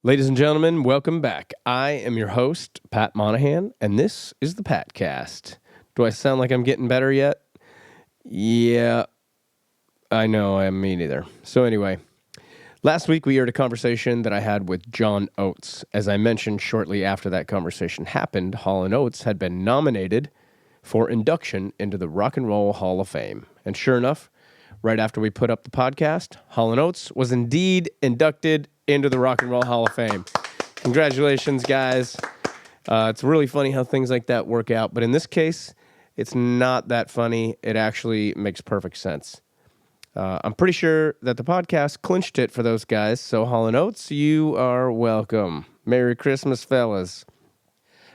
Ladies and gentlemen, welcome back. I am your host, Pat Monahan, and this is the Patcast. Do I sound like I'm getting better yet? Yeah, I know, me neither. So anyway, last week we aired a conversation that I had with John Oates. As I mentioned shortly after that conversation happened, Hall & Oates had been nominated for induction into the Rock and Roll Hall of Fame. And sure enough, right after we put up the podcast, Hall & Oates was indeed inducted into the Rock and Roll Hall of Fame. Congratulations, guys. It's really funny how things like that work out. But in this case, it's not that funny. It actually makes perfect sense. I'm pretty sure that the podcast clinched it for those guys. So Hall & Oates, you are welcome. Merry Christmas, fellas.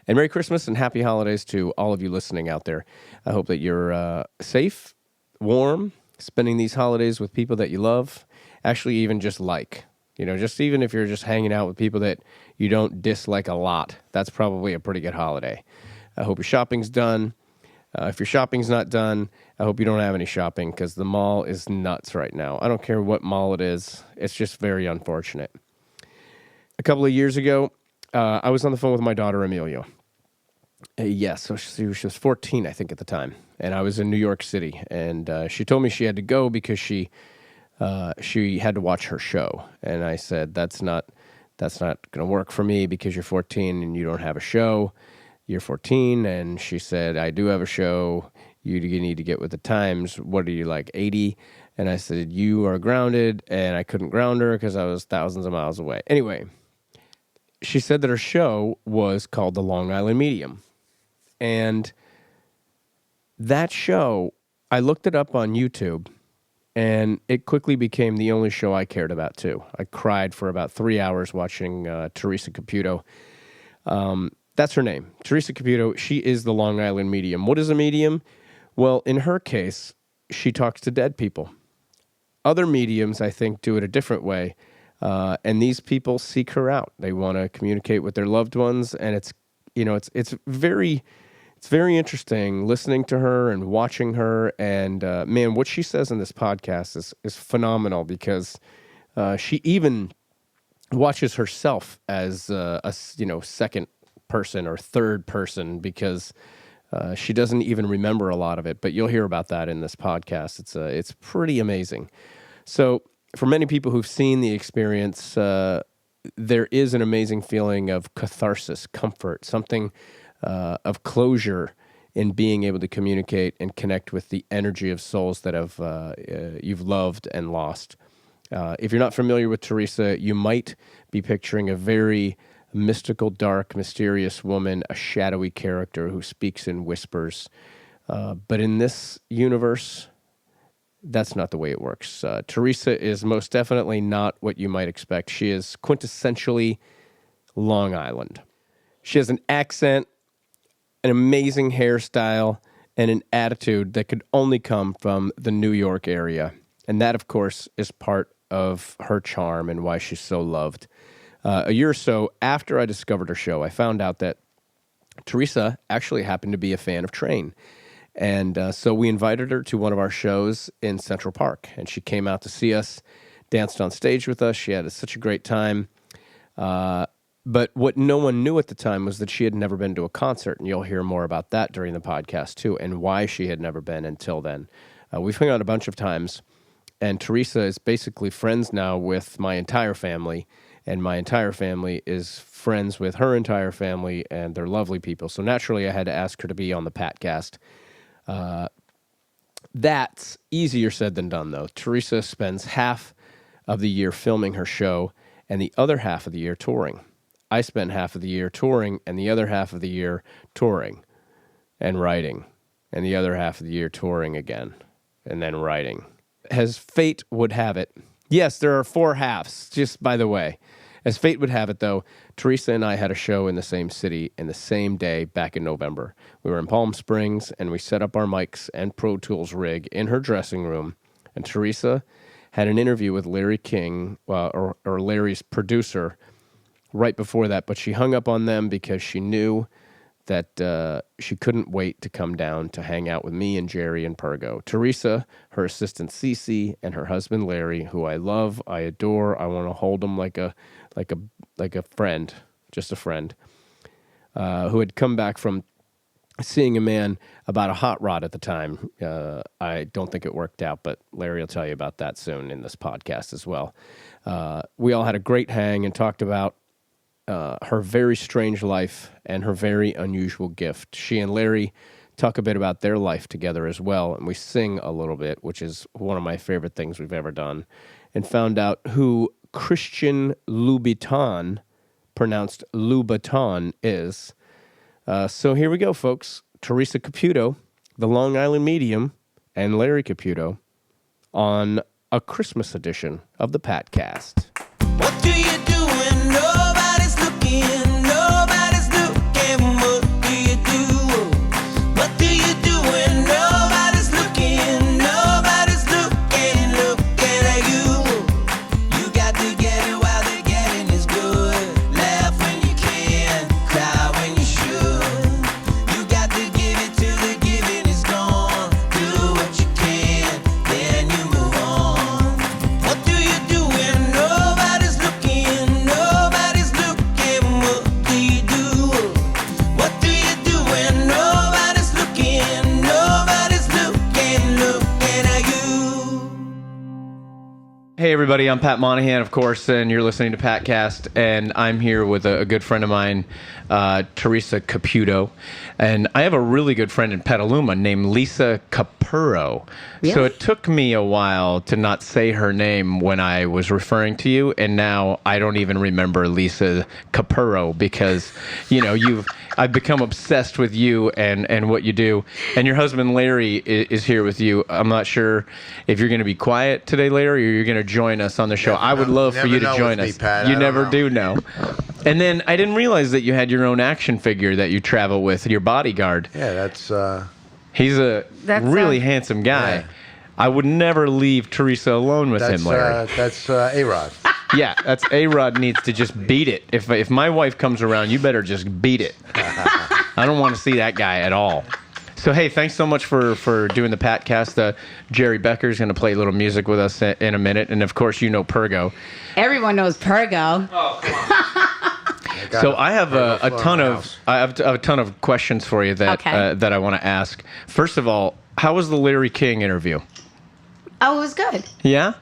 And Merry Christmas and Happy Holidays to all of you listening out there. I hope that you're safe, warm, spending these holidays with people that you love, actually even just like. You know, just even if you're just hanging out with people that you don't dislike a lot, that's probably a pretty good holiday. I hope your shopping's done. If your shopping's not done, I hope you don't have any shopping because the mall is nuts right now. I don't care what mall it is. It's just very unfortunate. A couple of years ago, I was on the phone with my daughter, Amelia. So she was 14, I think, at the time. And I was in New York City. And she told me she had to go because she had to watch her show. And I said, that's not going to work for me because you're 14 and you don't have a show. You're 14. And she said, I do have a show. You need to get with the times. What are you, like 80? And I said, you are grounded. And I couldn't ground her because I was thousands of miles away. Anyway, she said that her show was called The Long Island Medium. And that show, I looked it up on YouTube. And it quickly became the only show I cared about, too. I cried for about 3 hours watching Theresa Caputo. That's her name, Theresa Caputo. She is the Long Island Medium. What is a medium? Well, in her case, she talks to dead people. Other mediums, I think, do it a different way. And these people seek her out. They want to communicate with their loved ones. And it's very interesting listening to her and watching her. And man, what she says in this podcast is phenomenal because she even watches herself as a second person or third person because she doesn't even remember a lot of it. But you'll hear about that in this podcast. It's pretty amazing. So for many people who've seen the experience, there is an amazing feeling of catharsis, comfort, something of closure in being able to communicate and connect with the energy of souls that you've loved and lost. If you're not familiar with Theresa, you might be picturing a very mystical, dark, mysterious woman, a shadowy character who speaks in whispers. But in this universe, that's not the way it works. Theresa is most definitely not what you might expect. She is quintessentially Long Island. She has an accent, an amazing hairstyle, and an attitude that could only come from the New York area. And that, of course, is part of her charm and why she's so loved. A year or so after I discovered her show, I found out that Theresa actually happened to be a fan of Train. And so we invited her to one of our shows in Central Park. And she came out to see us, danced on stage with us. She had such a great time. But what no one knew at the time was that she had never been to a concert, and you'll hear more about that during the podcast, too, and why she had never been until then. We've hung out a bunch of times, and Theresa is basically friends now with my entire family, and my entire family is friends with her entire family, and they're lovely people. So naturally, I had to ask her to be on the Patcast. That's easier said than done, though. Theresa spends half of the year filming her show, and the other half of the year touring. I spend half of the year touring and the other half of the year touring and writing and the other half of the year touring again and then writing. As fate would have it, yes, there are 4 halves, just by the way. As fate would have it, though, Theresa and I had a show in the same city in the same day back in November. We were in Palm Springs, and we set up our mics and Pro Tools rig in her dressing room, and Theresa had an interview with Larry King, or Larry's producer, right before that, but she hung up on them because she knew that she couldn't wait to come down to hang out with me and Jerry and Pergo. Theresa, her assistant Cece, and her husband Larry, who I love, I adore. I want to hold him like a like a friend, just a friend, who had come back from seeing a man about a hot rod at the time. I don't think it worked out, but Larry will tell you about that soon in this podcast as well. We all had a great hang and talked about her very strange life and her very unusual gift. She and Larry talk a bit about their life together as well, and we sing a little bit, which is one of my favorite things we've ever done, and found out who Christian Louboutin, pronounced Louboutin, is. So here we go, folks. Theresa Caputo, the Long Island Medium, and Larry Caputo on a Christmas edition of the Patcast. What do you do when nobody's looking? Nobody's looking. What do you do? What do you do when nobody's looking? Nobody's looking, looking at you. You got to get it while the getting is good. Laugh when you can, cry when you should. You got to give it till the giving is gone. Do what you can, then you move on. What do you do when nobody's looking? Nobody's looking. What do you do? What do you do when nobody's looking? Nobody's looking, looking at you. Hey everybody, I'm Pat Monahan, of course, and you're listening to Patcast, and I'm here with a good friend of mine, Theresa Caputo, and I have a really good friend in Petaluma named Lisa Capurro. Really? So it took me a while to not say her name when I was referring to you, and now I don't even remember Lisa Capurro because, I've become obsessed with you and what you do, and your husband Larry is here with you. I'm not sure if you're going to be quiet today, Larry, or you're going to join us on the show. I would love for you to join us. Pat. You never do know. And then I didn't realize that you had your own action figure that you travel with, your bodyguard. Yeah, that's He's a That's, really handsome guy. yeah. I would never leave Theresa alone with him, Larry. that's A-Rod. Yeah, that's A-Rod needs to just beat it. If my wife comes around, you better just beat it. I don't want to see that guy at all. So, hey, thanks so much for doing the Patcast. Jerry Becker's going to play a little music with us in a minute. And, of course, you know Pergo. Everyone knows Pergo. So I have a ton of questions for you that that I want to ask. First of all, how was the Larry King interview? Oh, it was good. Yeah?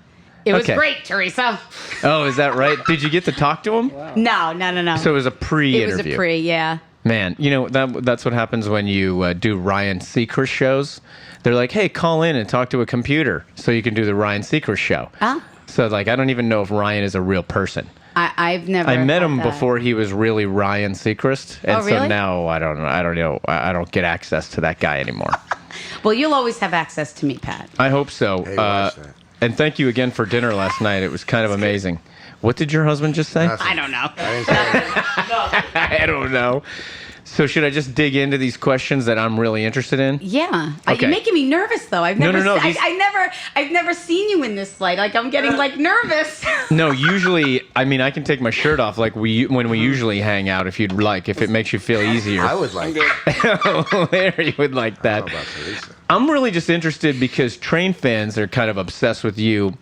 It was Okay. great, Theresa. Oh, is that right? Did you get to talk to him? No. So it was a pre-interview. It was a pre, yeah. Man, that's what happens when you do Ryan Seacrest shows. They're like, hey, call in and talk to a computer so you can do the Ryan Seacrest show. Oh. So, I don't even know if Ryan is a real person. I've never. I met him had that. before he was really Ryan Seacrest. And Oh, really? so now I don't know. I don't get access to that guy anymore. Well, you'll always have access to me, Pat. I hope so. Hey, watch that. And thank you again for dinner last night. It was kind of amazing. What did your husband just say? Nothing. I don't know. I didn't say anything. I don't know. So should I just dig into these questions that I'm really interested in? Yeah. Okay. You're making me nervous, though. I've No, never. no, no, these- I've never seen you in this light. Like I'm getting nervous. No, usually, I can take my shirt off when we usually hang out if you'd like, if it makes you feel easier. I would like that. Larry would like I don't that. know about Theresa. I'm really just interested because train fans are kind of obsessed with you.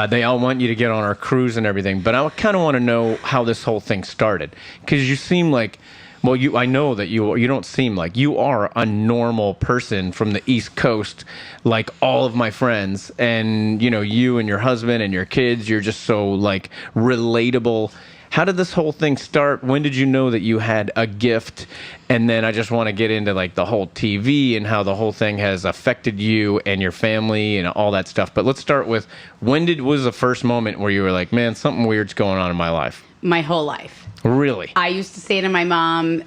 They all want you to get on our cruise and everything, but I kind of want to know how this whole thing started because you seem like, well, I know that you don't seem like you are a normal person from the East Coast, like all of my friends, and you and your husband and your kids, you're just so relatable. How did this whole thing start? When did you know that you had a gift? And then I just want to get into the whole TV and how the whole thing has affected you and your family and all that stuff. But let's start with when was the first moment where you were like, man, something weird's going on in my life? My whole life. Really? I used to say to my mom,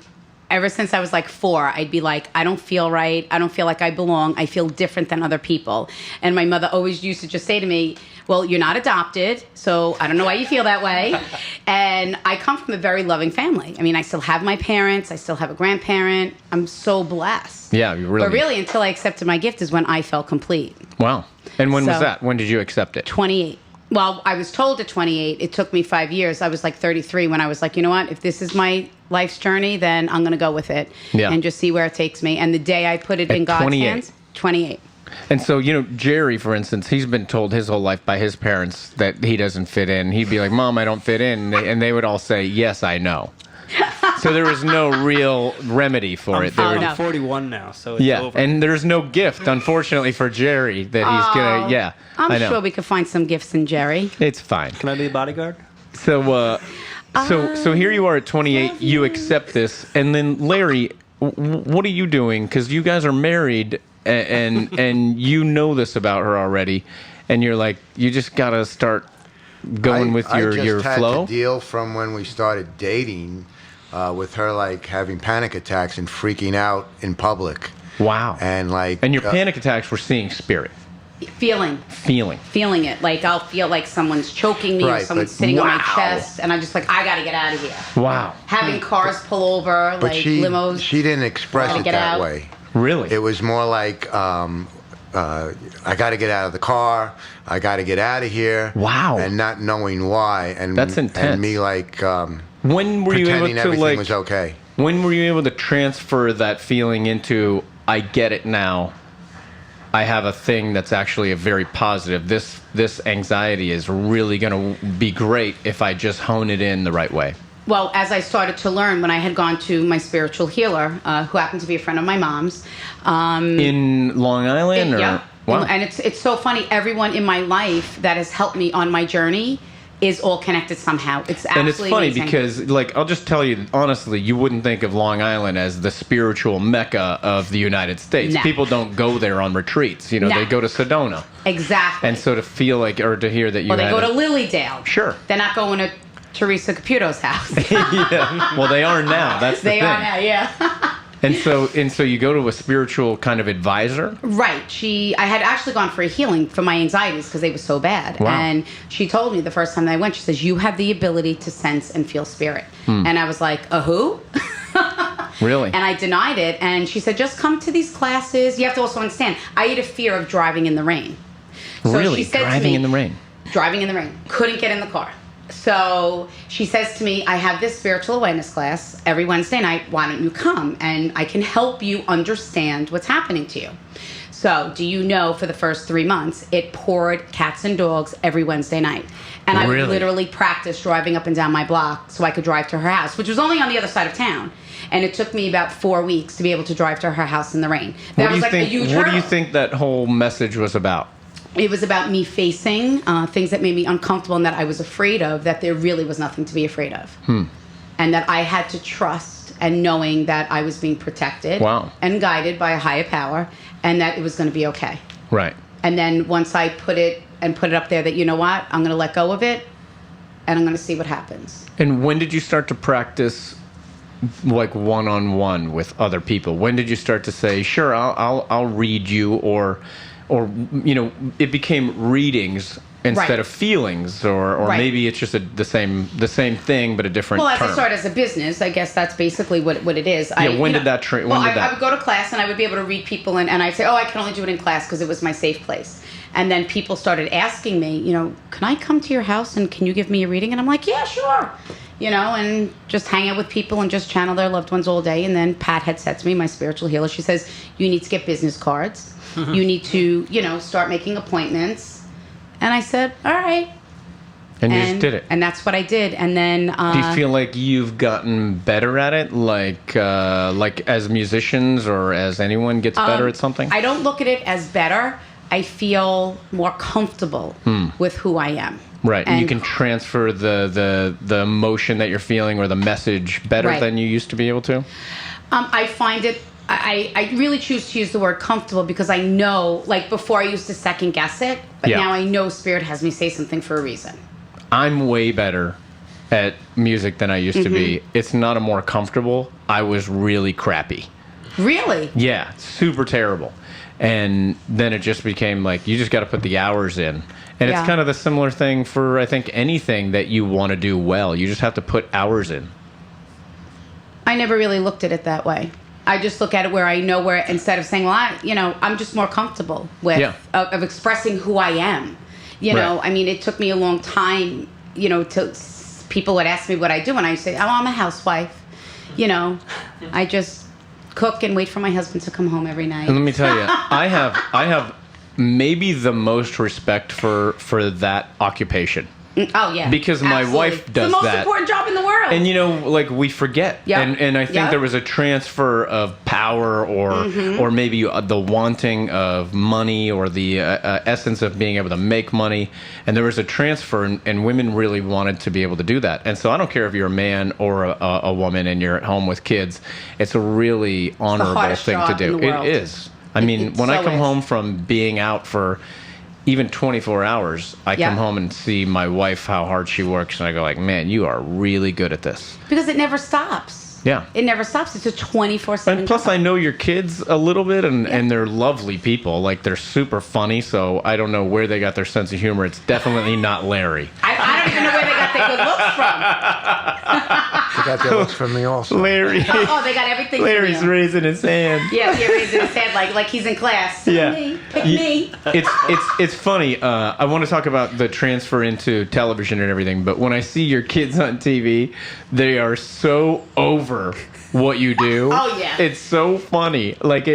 ever since I was 4, I'd be like, I don't feel right. I don't feel like I belong. I feel different than other people. And my mother always used to just say to me, well, you're not adopted, so I don't know why you feel that way. And I come from a very loving family. I still have my parents. I still have a grandparent. I'm so blessed. Yeah, you really. But really, until I accepted my gift is when I felt complete. Wow. And when was So- that? When did you accept it? 28. Well, I was told at 28. It took me 5 years. I was 33 when I was like, you know what? If this is my life's journey, then I'm going to go with it Yeah. and just see where it takes me. And the day I put it in God's 28. hands, 28. And so, Jerry, for instance, he's been told his whole life by his parents that he doesn't fit in. He'd be like, Mom, I don't fit in. And they would all say, yes, I know. So there was no real remedy for it. I'm 41 now, so it's over. And there's no gift, unfortunately, for Jerry that he's going to, I'm sure we could find some gifts in Jerry. It's fine. Can I be a bodyguard? So, so here you are at 28, you accept this. And then, Larry, what are you doing? Because you guys are married. And you know this about her already, and you're like, you just gotta start going with your flow. I just had to deal from when we started dating with her like having panic attacks and freaking out in public. Wow. And your panic attacks were seeing spirit. Feeling it. Like I'll feel like someone's choking me or someone's sitting on my chest, and I'm just like, I gotta get out of here. Wow. Having cars pull over, but like limos. She didn't express it that way. Really? It was more like, I got to get out of the car. I got to get out of here. Wow. And not knowing why. And that's intense. And me like when were you able to everything was okay. When were you able to transfer that feeling into, I get it now. I have a thing that's actually a very positive. This anxiety is really going to be great if I just hone it in the right way. Well, as I started to learn when I had gone to my spiritual healer, who happened to be a friend of my mom's. In Long Island? Yeah. Wow. And it's so funny. Everyone in my life that has helped me on my journey is all connected somehow. It's absolutely And it's funny amazing. because, I'll just tell you, honestly, you wouldn't think of Long Island as the spiritual mecca of the United States. No. People don't go there on retreats. They go to Sedona. Exactly. And so to feel like, or to hear that you they go to Lilydale. Sure. They're not going to Theresa Caputo's house. Yeah. Well, they are now. That's the thing. They are now, yeah. And so you go to a spiritual kind of advisor? Right. I had actually gone for a healing for my anxieties because they were so bad. Wow. And she told me the first time that I went, she says, you have the ability to sense and feel spirit. And I was like, who? Really? And I denied it. And she said, just come to these classes. You have to also understand, I had a fear of driving in the rain. So really? She said Driving to me, in the rain? Driving in the rain. Couldn't get in the car. So she says to me, I have this spiritual awareness class every Wednesday night. Why don't you come? And I can help you understand what's happening to you. So do you know for the first 3 months, it poured cats and dogs every Wednesday night. And I would literally practice driving up and down my block so I could drive to her house, which was only on the other side of town. And it took me about 4 weeks to be able to drive to her house in the rain. That was like a huge hurdle. What do you think that whole message was about? It was about me facing things that made me uncomfortable and that I was afraid of, that there really was nothing to be afraid of. And that I had to trust and knowing that I was being protected and guided by a higher power and that it was going to be okay. Right. And then once I put it up there that, you know what, I'm going to let go of it and I'm going to see what happens. And when did you start to practice like one-on-one with other people? When did you start to say, sure, I'll read you, or it became readings instead of feelings, or maybe it's just the same thing but a different term. term. I started as a business, I guess that's basically what it is. Yeah, when did that? I would go to class and I would be able to read people and I'd say, I can only do it in class because it was my safe place. And then people started asking me, can I come to your house and can you give me a reading? And I'm like, yeah, sure. And just hang out with people and just channel their loved ones all day. And then Pat had said to me, my spiritual healer, she says, you need to get business cards. You need to, start making appointments. And I said, all right. And you just did it. And that's what I did. And then... do you feel like you've gotten better at it? Like as musicians or as anyone gets better at something? I don't look at it as better. I feel more comfortable with who I am. Right. And you can transfer the emotion that you're feeling or the message better than you used to be able to? I find it... I really choose to use the word comfortable because I know, like before I used to second guess it, but now I know Spirit has me say something for a reason. I'm way better at music than I used to be. It's not a more comfortable. I was really crappy. Really? Yeah, super terrible. And then it just became like, you just got to put the hours in. And it's kind of the similar thing for, I think, anything that you want to do well. You just have to put hours in. I never really looked at it that way. I just look at it where I know where, instead of saying, well, I'm just more comfortable with of expressing who I am. I mean, it took me a long time, till people would ask me what I do, and I say, I'm a housewife. I just cook and wait for my husband to come home every night. And let me tell you, I have maybe the most respect for that occupation. Oh yeah, because my absolutely. wife does it's the most that. important job in the world. And like we forget. Yep. And I think Yep. there was a transfer of power, or maybe the wanting of money, or the essence of being able to make money. And there was a transfer, and women really wanted to be able to do that. And so I don't care if you're a man or a woman and you're at home with kids. It's a really honorable hardest thing to job do. in the world. It is. I mean, when I so come is. home from being out for even 24 hours, I Yeah. come home and see my wife, how hard she works, and I go like, man, you are really good at this. Because it never stops. Yeah. It never stops. It's a 24/7 And plus, job. I know your kids a little bit, and they're lovely people. Like, they're super funny, so I don't know where they got their sense of humor. It's definitely not Larry. I don't even know where they got their good looks from. She got their looks from me also. Larry. Oh, they got everything Larry's from you. raising his hand. Yeah, you're raising his head like he's in class. Yeah. Pick me. It's funny. I want to talk about the transfer into television and everything, but when I see your kids on TV, they are so over what you do. Oh, yeah. It's so funny. Like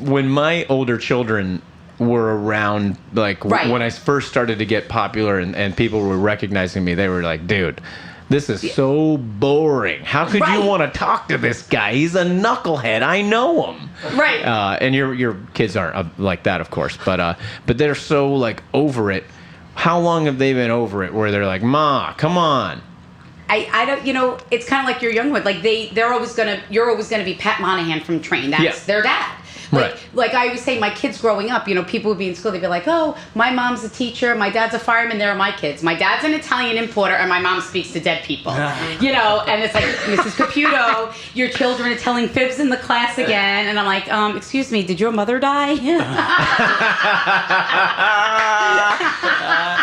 when my older children were around, like Right. when I first started to get popular and people were recognizing me, they were like, dude, this is so boring. How could you Right. want to talk to this guy? He's a knucklehead. I know him. Right. And your kids aren't like that, of course, but they're so like over it. How long have they been over it? Where they're like, "Ma, come on." I don't, it's kind of like your young one. Like you're always gonna be Pat Monahan from Train. That's their dad. Right. Like I always say, my kids growing up, people would be in school, they'd be like, oh, my mom's a teacher, my dad's a fireman, they're my kids. My dad's an Italian importer, and my mom speaks to dead people. And it's like, Mrs. Caputo, your children are telling fibs in the class again. And I'm like, excuse me, did your mother die?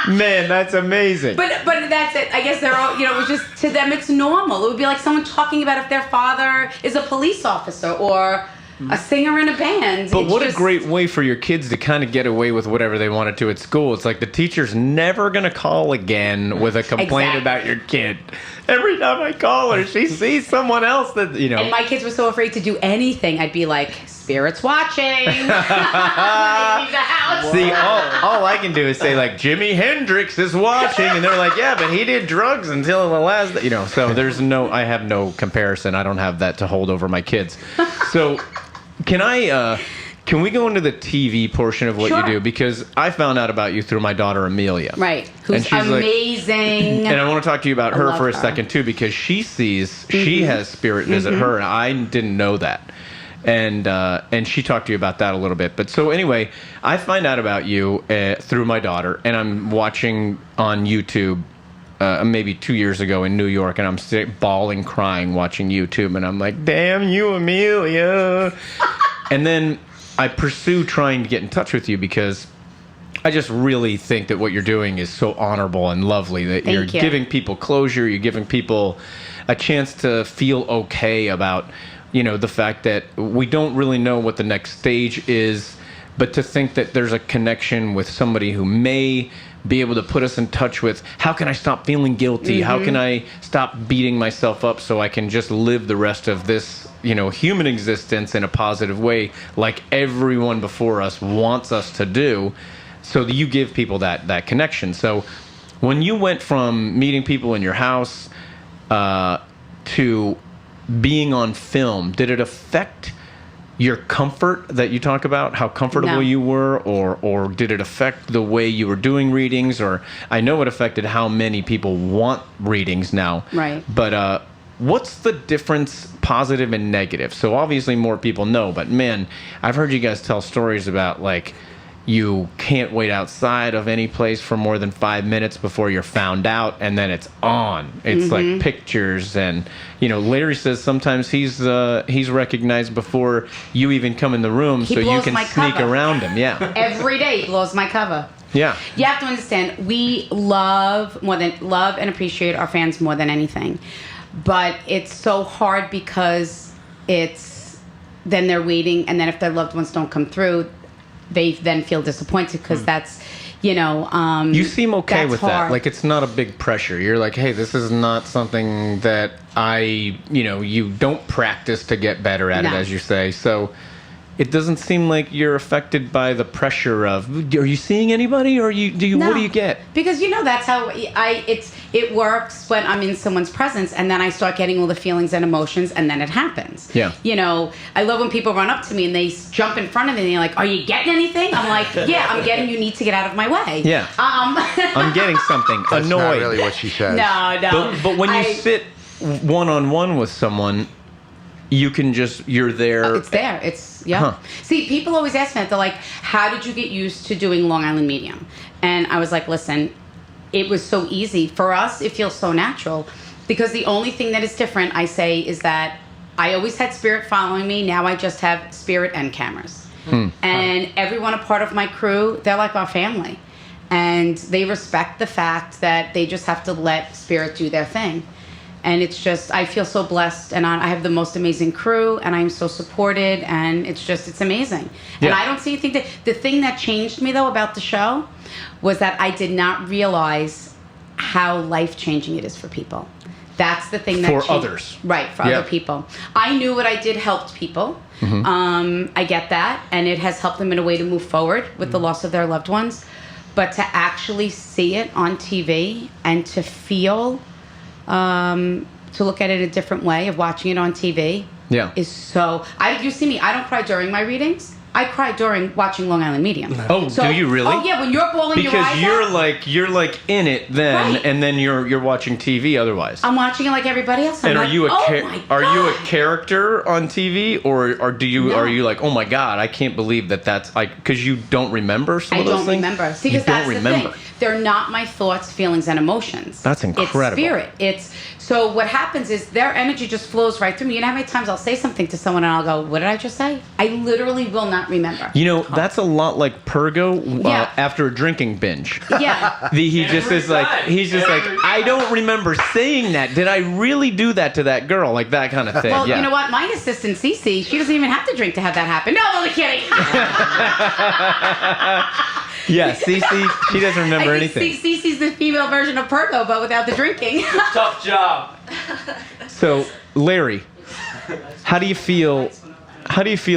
Man, that's amazing. But that's it. I guess they're all, it was just, to them, it's normal. It would be like someone talking about if their father is a police officer or a singer in a band. But It's what just, a great way for your kids to kind of get away with whatever they wanted to at school. It's like the teacher's never going to call again with a complaint Exactly. about your kid. Every time I call her, she sees someone else that, And my kids were so afraid to do anything. I'd be like, spirits watching. Leave the house. See, all I can do is say, like, Jimi Hendrix is watching, and they're like, yeah, but he did drugs until the last, so I have no comparison. I don't have that to hold over my kids. So, can we go into the TV portion of what Sure. you do? Because I found out about you through my daughter, Amelia. Right. Who's she's like- amazing. And I want to talk to you about I her love for a her. second, too, because she has spirit visit her, and I didn't know that. And she talked to you about that a little bit. But so anyway, I find out about you through my daughter, and I'm watching on YouTube maybe 2 years ago in New York, and I'm bawling, crying, watching YouTube, and I'm like, damn you, Amelia. And then I pursue trying to get in touch with you because I just really think that what you're doing is so honorable and lovely, that Thank you're you. giving people closure, you're giving people a chance to feel okay about, the fact that we don't really know what the next stage is, but to think that there's a connection with somebody who may be able to put us in touch with, how can I stop feeling guilty? How can I stop beating myself up so I can just live the rest of this, human existence in a positive way, like everyone before us wants us to do. So you give people that connection. So when you went from meeting people in your house to being on film, did it affect your comfort that you talk about, how comfortable No. you were, or did it affect the way you were doing readings? Or I know it affected how many people want readings now. Right. But what's the difference, positive and negative? So obviously more people know, but man, I've heard you guys tell stories about like you can't wait outside of any place for more than 5 minutes before you're found out, and then it's on. It's like pictures, and Larry says sometimes he's recognized before you even come in the room, He so you blows can my sneak cover. around him. Yeah, Every day he blows my cover. yeah. You have to understand, we love and appreciate our fans more than anything. But it's so hard because then they're waiting, and then if their loved ones don't come through, they then feel disappointed because that's, You seem okay that's with hard. that. Like, it's not a big pressure. You're like, hey, this is not something that you don't practice to get better at it, No. as you say. So it doesn't seem like you're affected by the pressure of, are you seeing anybody, or what do you get? Because that's how it works when I'm in someone's presence, and then I start getting all the feelings and emotions, and then it happens. Yeah. I love when people run up to me and they jump in front of me and they're like, "Are you getting anything?" I'm like, "Yeah, I'm getting. You need to get out of my way." Yeah. I'm getting something. That's annoyed. not really what she says. No. But when you sit one-on-one with someone, you're there. It's there. It's, yeah. Huh. See, people always ask me that. They're like, how did you get used to doing Long Island Medium? And I was like, listen, it was so easy. For us, it feels so natural. Because the only thing that is different, I say, is that I always had spirit following me. Now I just have spirit and cameras. And everyone a part of my crew, they're like our family. And they respect the fact that they just have to let spirit do their thing. And it's just, I feel so blessed, and I have the most amazing crew, and I'm so supported, and it's amazing. Yeah. And I don't see anything the thing that changed me, though, about the show was that I did not realize how life-changing it is for people. That's the thing that For changed. others. Right, for other people. I knew what I did helped people. I get that, and it has helped them in a way to move forward with the loss of their loved ones. But to actually see it on TV and to feel... to look at it a different way of watching it on TV is so... You see me, I don't cry during my readings. I cry during watching Long Island Medium. Oh, do you really? Oh, yeah, when you're bawling your eyes out. Because you're like in it then, Right. and then you're watching TV otherwise. I'm watching it like everybody else. I'm And like, are you a God. character on TV, or No. are you like, oh my God, I can't believe that's like, because you don't remember some I of those don't things? remember. See, you because that's don't the remember. thing. They're not my thoughts, feelings, and emotions. That's incredible. It's spirit. So what happens is their energy just flows right through me. You know how many times I'll say something to someone and I'll go, what did I just say? I literally will not remember. That's a lot like Pergo Yeah. after a drinking binge. Yeah. He's just like, I don't remember saying that. Did I really do that to that girl? Like that kind of thing. Well, yeah. you know what? My assistant, Cece, she doesn't even have to drink to have that happen. No, I'm only kidding. Yeah, Cece, she doesn't remember anything. Cece's the female version of Pergo, but without the drinking. Tough job. So, Larry, how do you feel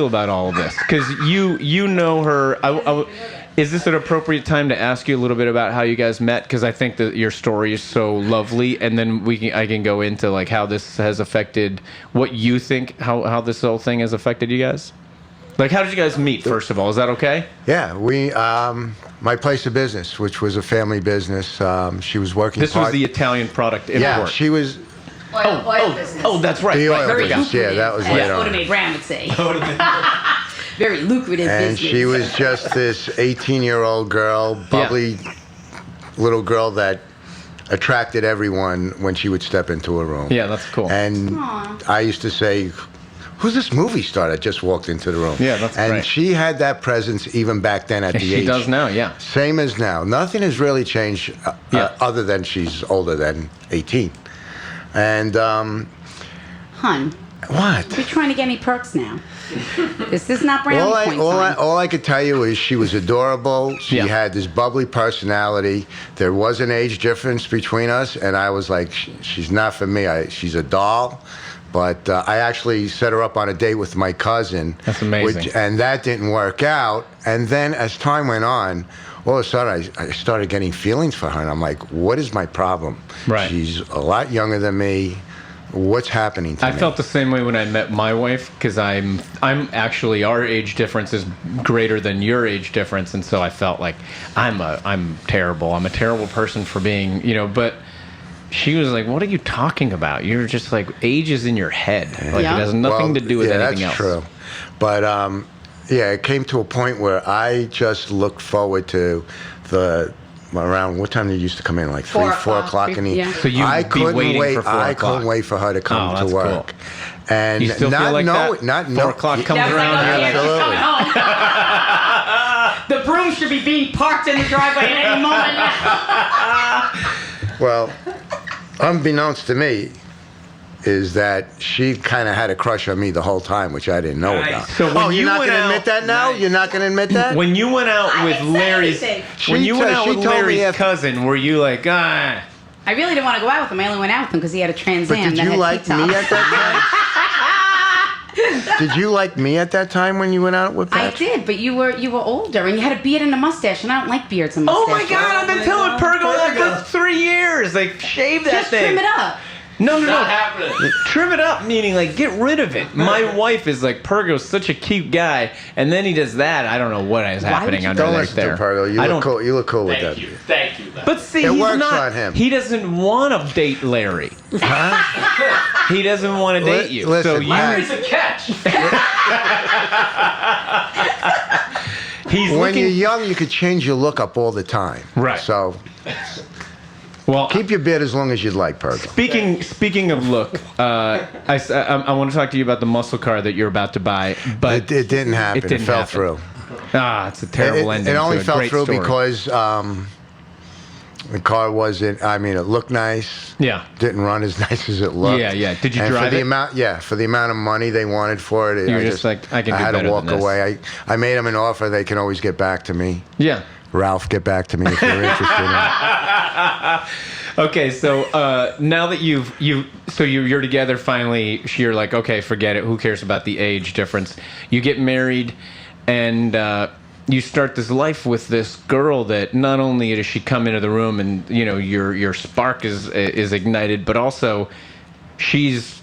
about all of this? Because you know her. Is this an appropriate time to ask you a little bit about how you guys met? Because I think that your story is so lovely, and then I can go into like how this has affected what you think, how this whole thing has affected you guys. Like, how did you guys meet, first of all? Is that okay? Yeah, my place of business, which was a family business, she was working This was the Italian product import. Yeah, she was... Oil business. Oh, that's right. The oil Very business, lucrative. yeah, that was as later on. Oda Mae Brown would say. Very lucrative And business. she was just this 18-year-old girl, bubbly little girl that attracted everyone when she would step into a room. Yeah, that's cool. And I used to say, who's this movie star that just walked into the room? Yeah, that's and great. she had that presence even back then at the age. She does now, yeah. Same as now. Nothing has really changed other than she's older than 18. And, Hun, what? you're trying to get any perks now. This is not brownie points. All I could tell you is she was adorable. She had this bubbly personality. There was an age difference between us, and I was like, she's not for me. She's a doll. But I actually set her up on a date with my cousin. That's amazing. And that didn't work out. And then as time went on, all of a sudden I started getting feelings for her. And I'm like, what is my problem? Right. She's a lot younger than me. What's happening to me? I felt the same way when I met my wife, because I'm actually, our age difference is greater than your age difference, and so I felt like I'm terrible. I'm a terrible person for being, but she was like, what are you talking about? You're just like, age is in your head. Like, it has nothing to do with anything else. Yeah, that's true. But it came to a point where I just looked forward to around what time did you used to come in? Like 4 o'clock in the evening. Yeah. So you'd be waiting for 4 o'clock. I couldn't wait for her to come to work. Cool. And you still feel like that? 4 o'clock comes around, like, you're like, she's coming home. The broom should be being parked in the driveway at any moment now. Well, unbeknownst to me, is that she kind of had a crush on me the whole time, which I didn't know about. So when you're not going to admit that now? You're not going to admit that? When you went out I with didn't say Larry's, anything. when you went out with She told me Larry's if- cousin, were you like, I really didn't want to go out with him. I only went out with him because he had a Trans But Am did that you had like me T-top. at that Did you like me at that time when you went out with I Patch? did, but you were older and you had a beard and a mustache, and I don't like beards and mustaches. Oh my God! I've been telling Pergo that for 3 years. Like, shave that Just thing. trim it up. No. happening. Trim it up, meaning like get rid of it. My wife is like, Pergo's such a cute guy, and then he does that. I don't know what is happening would you under Don't there. listen to Pergo. You look cool. You look cool with that. Thank you. But see, It he's works not. on him. He doesn't want to date Larry. He doesn't want to date you. Listen, so you, Larry's a catch. he's When looking. you're young, you could change your look up all the time. Right. So Well, keep your beard as long as you'd like, Pergo. Speaking of look, I want to talk to you about the muscle car that you're about to buy, but It didn't happen. It, didn't fell happen. through. It's a terrible ending. It only to a fell great through story. because the car wasn't. I mean, it looked nice. Yeah. Didn't run as nice as it looked. Yeah. Did you and drive for the it? amount? Yeah, for the amount of money they wanted for it, You were I just like, I can do had better to walk than this. away. I made them an offer. They can always get back to me. Yeah. Ralph, get back to me if you're interested. Okay, so now that you're together finally, you're like, okay, forget it. Who cares about the age difference? You get married, and you start this life with this girl that not only does she come into the room and your spark is ignited, but also she's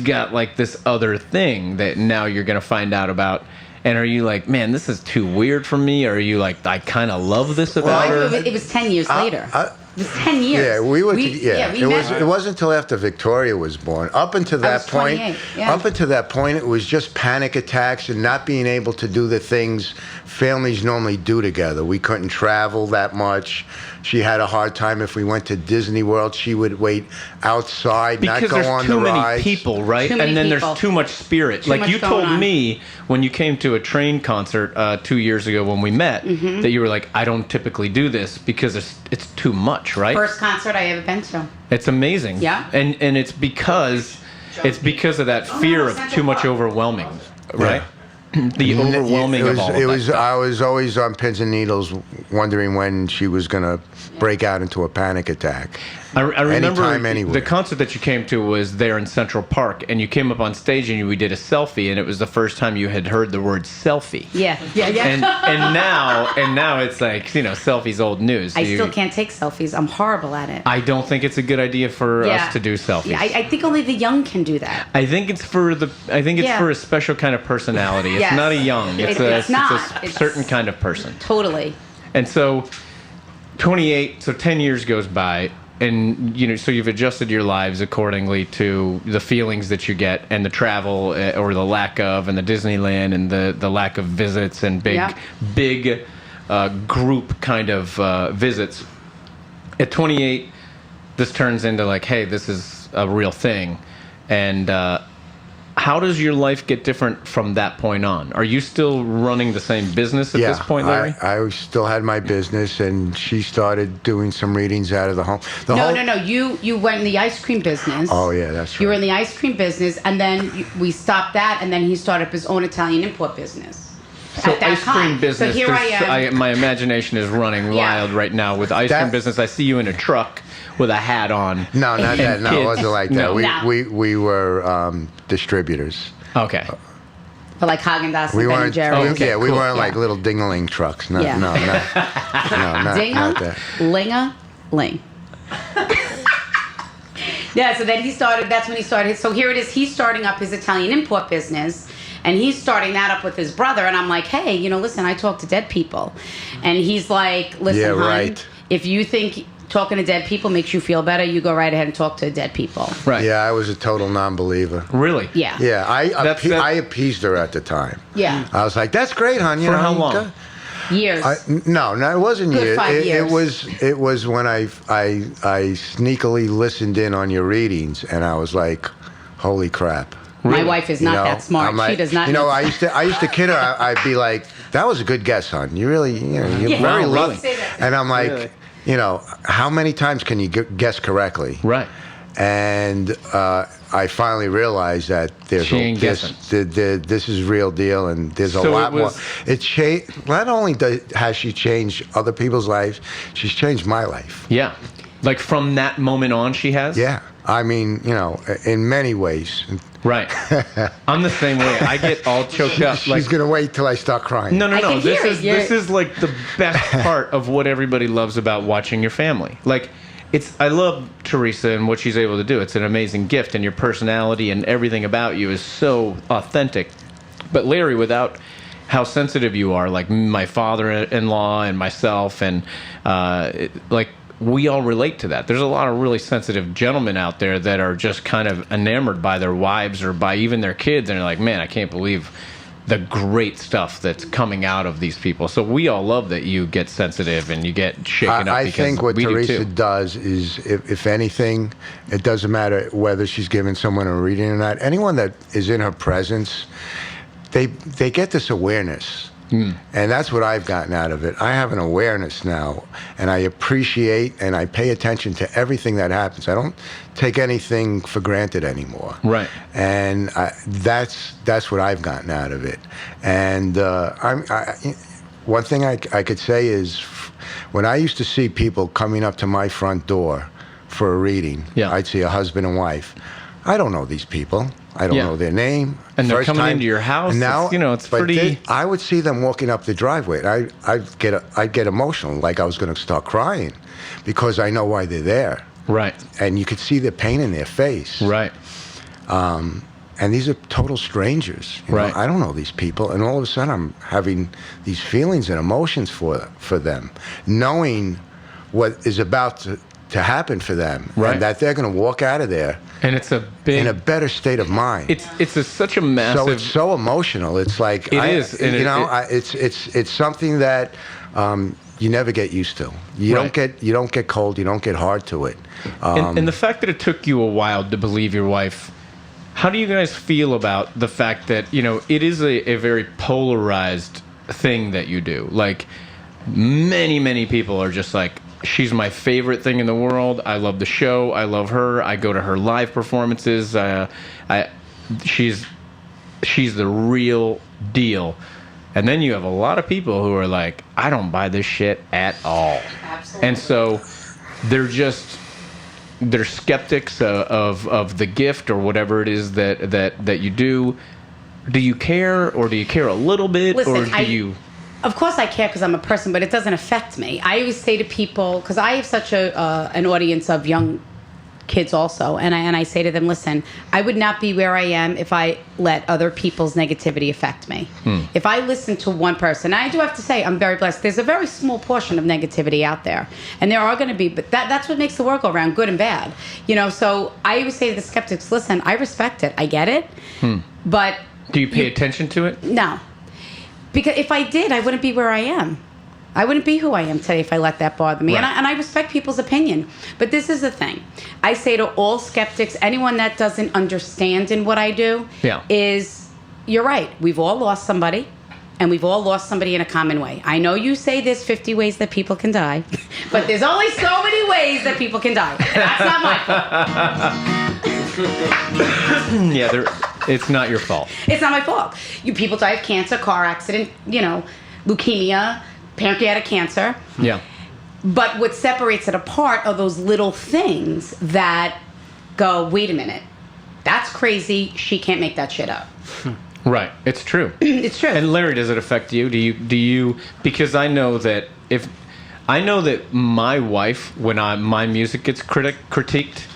got like this other thing that now you're gonna find out about. And are you like, man, this is too weird for me? Or are you like, I kind of love this about her? It was 10 years later. It was 10 years. Yeah, we were. we met. It wasn't until after Victoria was born. Up until that was point, 28, yeah. up until that point, it was just panic attacks and not being able to do the things families normally do together. We couldn't travel that much. She had a hard time if we went to Disney World. She would wait outside, Because not go there's on too the many rides. people, right? Too many And then people. there's too much spirit. Too like much you going told on. me when you came to a Train concert 2 years ago when we met, Mm-hmm. that you were like, I don't typically do this because it's too much, right? First concert I ever been to. It's amazing. Yeah. And it's because of that fear of too much overwhelming, right? The overwhelming of all of It that was. stuff. I was always on pins and needles, wondering when she was gonna break out into a panic attack. I remember Anytime, anywhere. the concert that you came to was there in Central Park, and you came up on stage and we did a selfie, and it was the first time you had heard the word selfie. Yeah. And now it's like, selfies old news. I still can't take selfies. I'm horrible at it. I don't think it's a good idea for us to do selfies. Yeah, I think only the young can do that. I think it's for Yeah. for a special kind of personality. It's Yes. not a young. It's It's not. a It's- certain kind of person. Totally. And so 28, so 10 years goes by, and so you've adjusted your lives accordingly to the feelings that you get and the travel or the lack of, and the Disneyland and the lack of visits and big group kind of visits. At 28, this turns into like, hey, this is a real thing. And how does your life get different from that point on? Are you still running the same business at this point, Larry? I still had my business, and she started doing some readings out of the home. No. You went in the ice cream business. Oh yeah, that's right. You were in the ice cream business, and then we stopped that, and then he started up his own Italian import business. So at that ice cream time. business. So here I am. My imagination is running wild right now with ice cream business. I see you in a truck with a hat on. No, not that. No, it wasn't like that. No. We were distributors. Okay. For like Haagen-Dazs We and Ben weren't. Jerry's. Yeah, we cool. weren't like little ding-a-ling trucks. No, Yeah. no, not Dinga, that. linga, ling. Yeah, so then he started, that's when he started. So here it is, he's starting up his Italian import business, and he's starting that up with his brother, and I'm like, hey, listen, I talk to dead people. And he's like, listen, Yeah, hon, right. if you think talking to dead people makes you feel better, you go right ahead and talk to dead people. Right. Yeah, I was a total non-believer. Really? Yeah. Yeah, That's- I appeased her at the time. Yeah. I was like, "That's great, hon." For how long? Years. No, it wasn't Good years. 5 years. It was when I sneakily listened in on your readings, and I was like, "Holy crap!" My wife is not that smart. I'm like, She does not You know, know. I used to kid her. I'd be like, "That was a good guess, hon. You really, you're Yeah. very Wow, lucky." Say that. And I'm like, Really? how many times can you guess correctly? Right. And I finally realized that there's She ain't this is real deal, and there's a So lot it was- more. Not only has she changed other people's lives, she's changed my life. Yeah. Like from that moment on, she has? Yeah. I mean, in many ways. Right. I'm the same way. I get all choked up. She's gonna wait till I start crying. No. I can hear it. This is like the best part of what everybody loves about watching your family. Like, I love Theresa and what she's able to do. It's an amazing gift, and your personality and everything about you is so authentic. But Larry, without how sensitive you are, like my father-in-law and myself, and we all relate to that. There's a lot of really sensitive gentlemen out there that are just kind of enamored by their wives or by even their kids, and they're like, man, I can't believe the great stuff that's coming out of these people. So we all love that you get sensitive and you get shaken up. I think what Theresa does is, if anything, it doesn't matter whether she's giving someone a reading or not. Anyone that is in her presence, they get this awareness. And that's what I've gotten out of it. I have an awareness now, and I appreciate and I pay attention to everything that happens. I don't take anything for granted anymore. Right. And that's what I've gotten out of it. And one thing I could say is, when I used to see people coming up to my front door for a reading, I'd see a husband and wife. I don't know these people. I don't know their name. And they're coming into your house. And now, it's pretty. I would see them walking up the driveway. And I'd get emotional, like I was going to start crying, because I know why they're there. Right. And you could see the pain in their face. Right. And these are total strangers. Right. I don't know these people, and all of a sudden I'm having these feelings and emotions for them, knowing what is about to happen for them, and that they're going to walk out of there. And it's in a better state of mind. It's such a massive. So it's so emotional. It's like it's something that you never get used to. You don't get cold. You don't get hard to it. And the fact that it took you a while to believe your wife. How do you guys feel about the fact that it is a very polarized thing that you do? Like, many people are just like, she's my favorite thing in the world. I love the show. I love her. I go to her live performances. She's the real deal. And then you have a lot of people who are like, I don't buy this shit at all. Absolutely. And so they're skeptics of the gift or whatever it is that you do. Do you care, or do you care a little bit? Listen, or do you... Of course I care because I'm a person, but it doesn't affect me. I always say to people, because I have such an audience of young kids also, and I say to them, listen, I would not be where I am if I let other people's negativity affect me. If I listen to one person, I do have to say I'm very blessed. There's a very small portion of negativity out there, and there are going to be, but that's what makes the world go around, good and bad. So I always say to the skeptics, listen, I respect it, I get it, but... Do you pay attention to it? No. Because if I did, I wouldn't be where I am. I wouldn't be who I am today if I let that bother me. Right. And I respect people's opinion. But this is the thing. I say to all skeptics, anyone that doesn't understand in what I do, is, you're right. We've all lost somebody, and we've all lost somebody in a common way. I know you say there's 50 ways that people can die, but there's only so many ways that people can die. That's not my fault. It's not your fault. It's not my fault. People die of cancer, car accident, leukemia, pancreatic cancer. Yeah. But what separates it apart are those little things that go, wait a minute, that's crazy. She can't make that shit up. Right. It's true. It's true. And Larry, does it affect you? Do you? Because I know that my wife, when my music gets critiqued,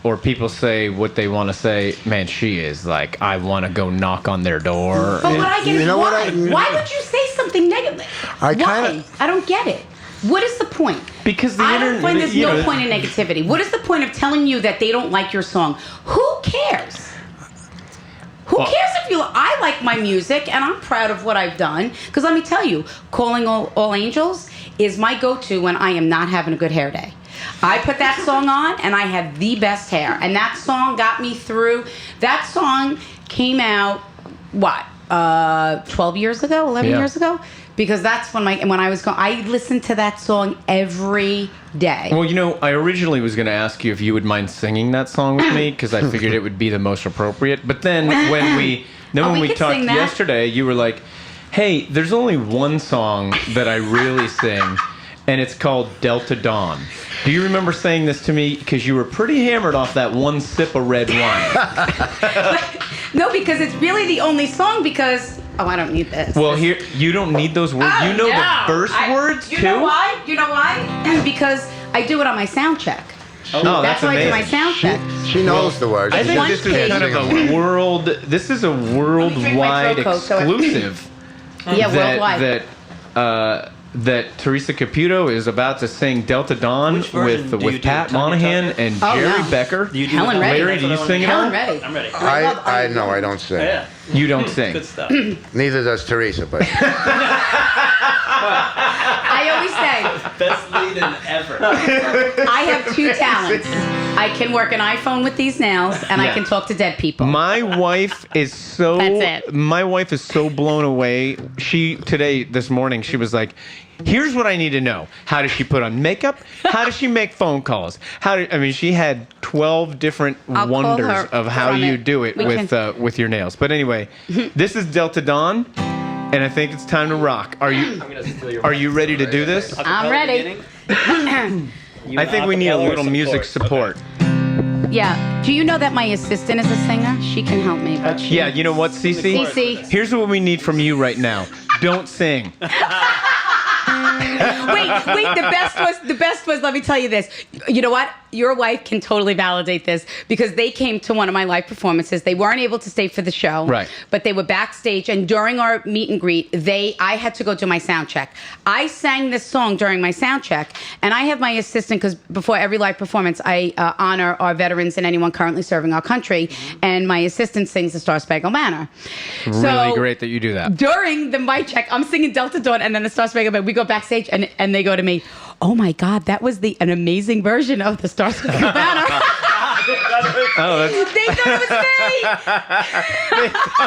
or people say what they want to say, man, she is like, I want to go knock on their door. But what I get is why would you say something negative? I don't get it. What is the point? Because I don't find there's no point in negativity. What is the point of telling you that they don't like your song? Who cares? Who cares if I like my music, and I'm proud of what I've done. Because let me tell you, Calling All Angels is my go-to when I am not having a good hair day. I put that song on, and I have the best hair. And that song got me through. That song came out, 12 years ago, 11 years ago? Because that's when I listened to that song every day. Well, I originally was going to ask you if you would mind singing that song with me, because I figured it would be the most appropriate. But then when we talked yesterday, you were like, hey, there's only one song that I really sing, and it's called Delta Dawn. Do you remember saying this to me? Because you were pretty hammered off that one sip of red wine. No, because it's really the only song because... Oh, I don't need this. Well, here, you don't need those words. Oh, you know no. the verse words, you too? Know why? You know why? Because I do it on my sound check. Oh, That's why I do my sound check. She knows the words. I She think just this is can't kind of sing a them. world. This is a worldwide throat coat, so it- exclusive. Yeah, worldwide. That Theresa Caputo is about to sing Delta Dawn Which version do you with do? Pat Tongue and Monahan Tucker? and Oh, Jerry no. Becker. You do Helen that. Reddy. Larry, do you sing it Helen all? Reddy. I'm ready. I know I don't sing. Yeah. You don't sing. Good stuff. Neither does Teresa, but I always say, Best lead-in ever. I have two talents. I can work an iPhone with these nails, and I Yeah. can talk to dead people. My wife is so. That's it. My wife is so blown away. This morning, she was like, "Here's what I need to know. How does she put on makeup? How does she make phone calls? She had 12 different I'll call wonders her of how from you it. do it We with your nails." But anyway, this is Delta Dawn, and I think it's time to rock. Are you ready to do this? I'm ready. I think we need a little music support. Yeah. Do you know that my assistant is a singer? She can help me. But she... Yeah, you know what, Cece? Cece. Here's what we need from you right now. Don't sing. Wait. The best was. Let me tell you this. You know what? Your wife can totally validate this because they came to one of my live performances. They weren't able to stay for the show, Right? But they were backstage, and during our meet and greet, I had to go do my sound check. I sang this song during my sound check, and I have my assistant because before every live performance, I honor our veterans and anyone currently serving our country, and my assistant sings the Star Spangled Banner. Really great that you do that. During the mic check, I'm singing Delta Dawn and then the Star Spangled Banner. We go backstage and they go to me, "Oh my God, that was an amazing version of the Star Spangled Banner." They thought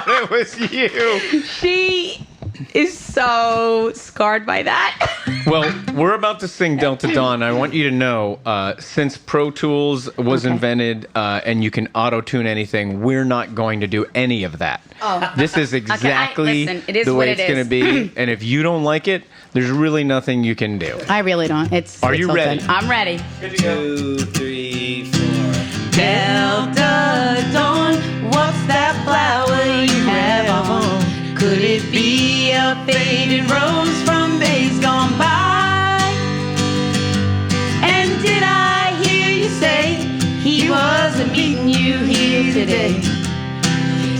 It was you. it was me. She is so scarred by that. Well, we're about to sing Delta Dawn. I want you to know, since Pro Tools was invented and you can auto-tune anything, we're not going to do any of that. Oh. This is exactly listen, it is the way what it's it going to is. be. And if you don't like it, there's really nothing you can do. I really don't. Are you ready? I'm ready. 2, 3, 4. Delta Dawn, what's that flower you have on? Could it be a faded rose from days gone by? And did I hear you say he wasn't meeting you here today?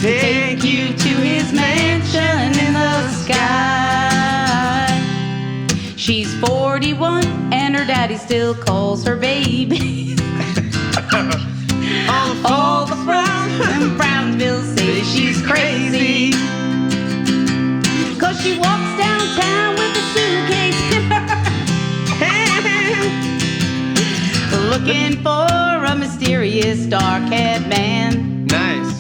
Take you to his mansion in the sky. She's 41 and her daddy still calls her baby. All the frowns in Brownsville say she's crazy. 'Cause she walks downtown with a suitcase in her hand, looking for a mysterious dark-haired man. Nice.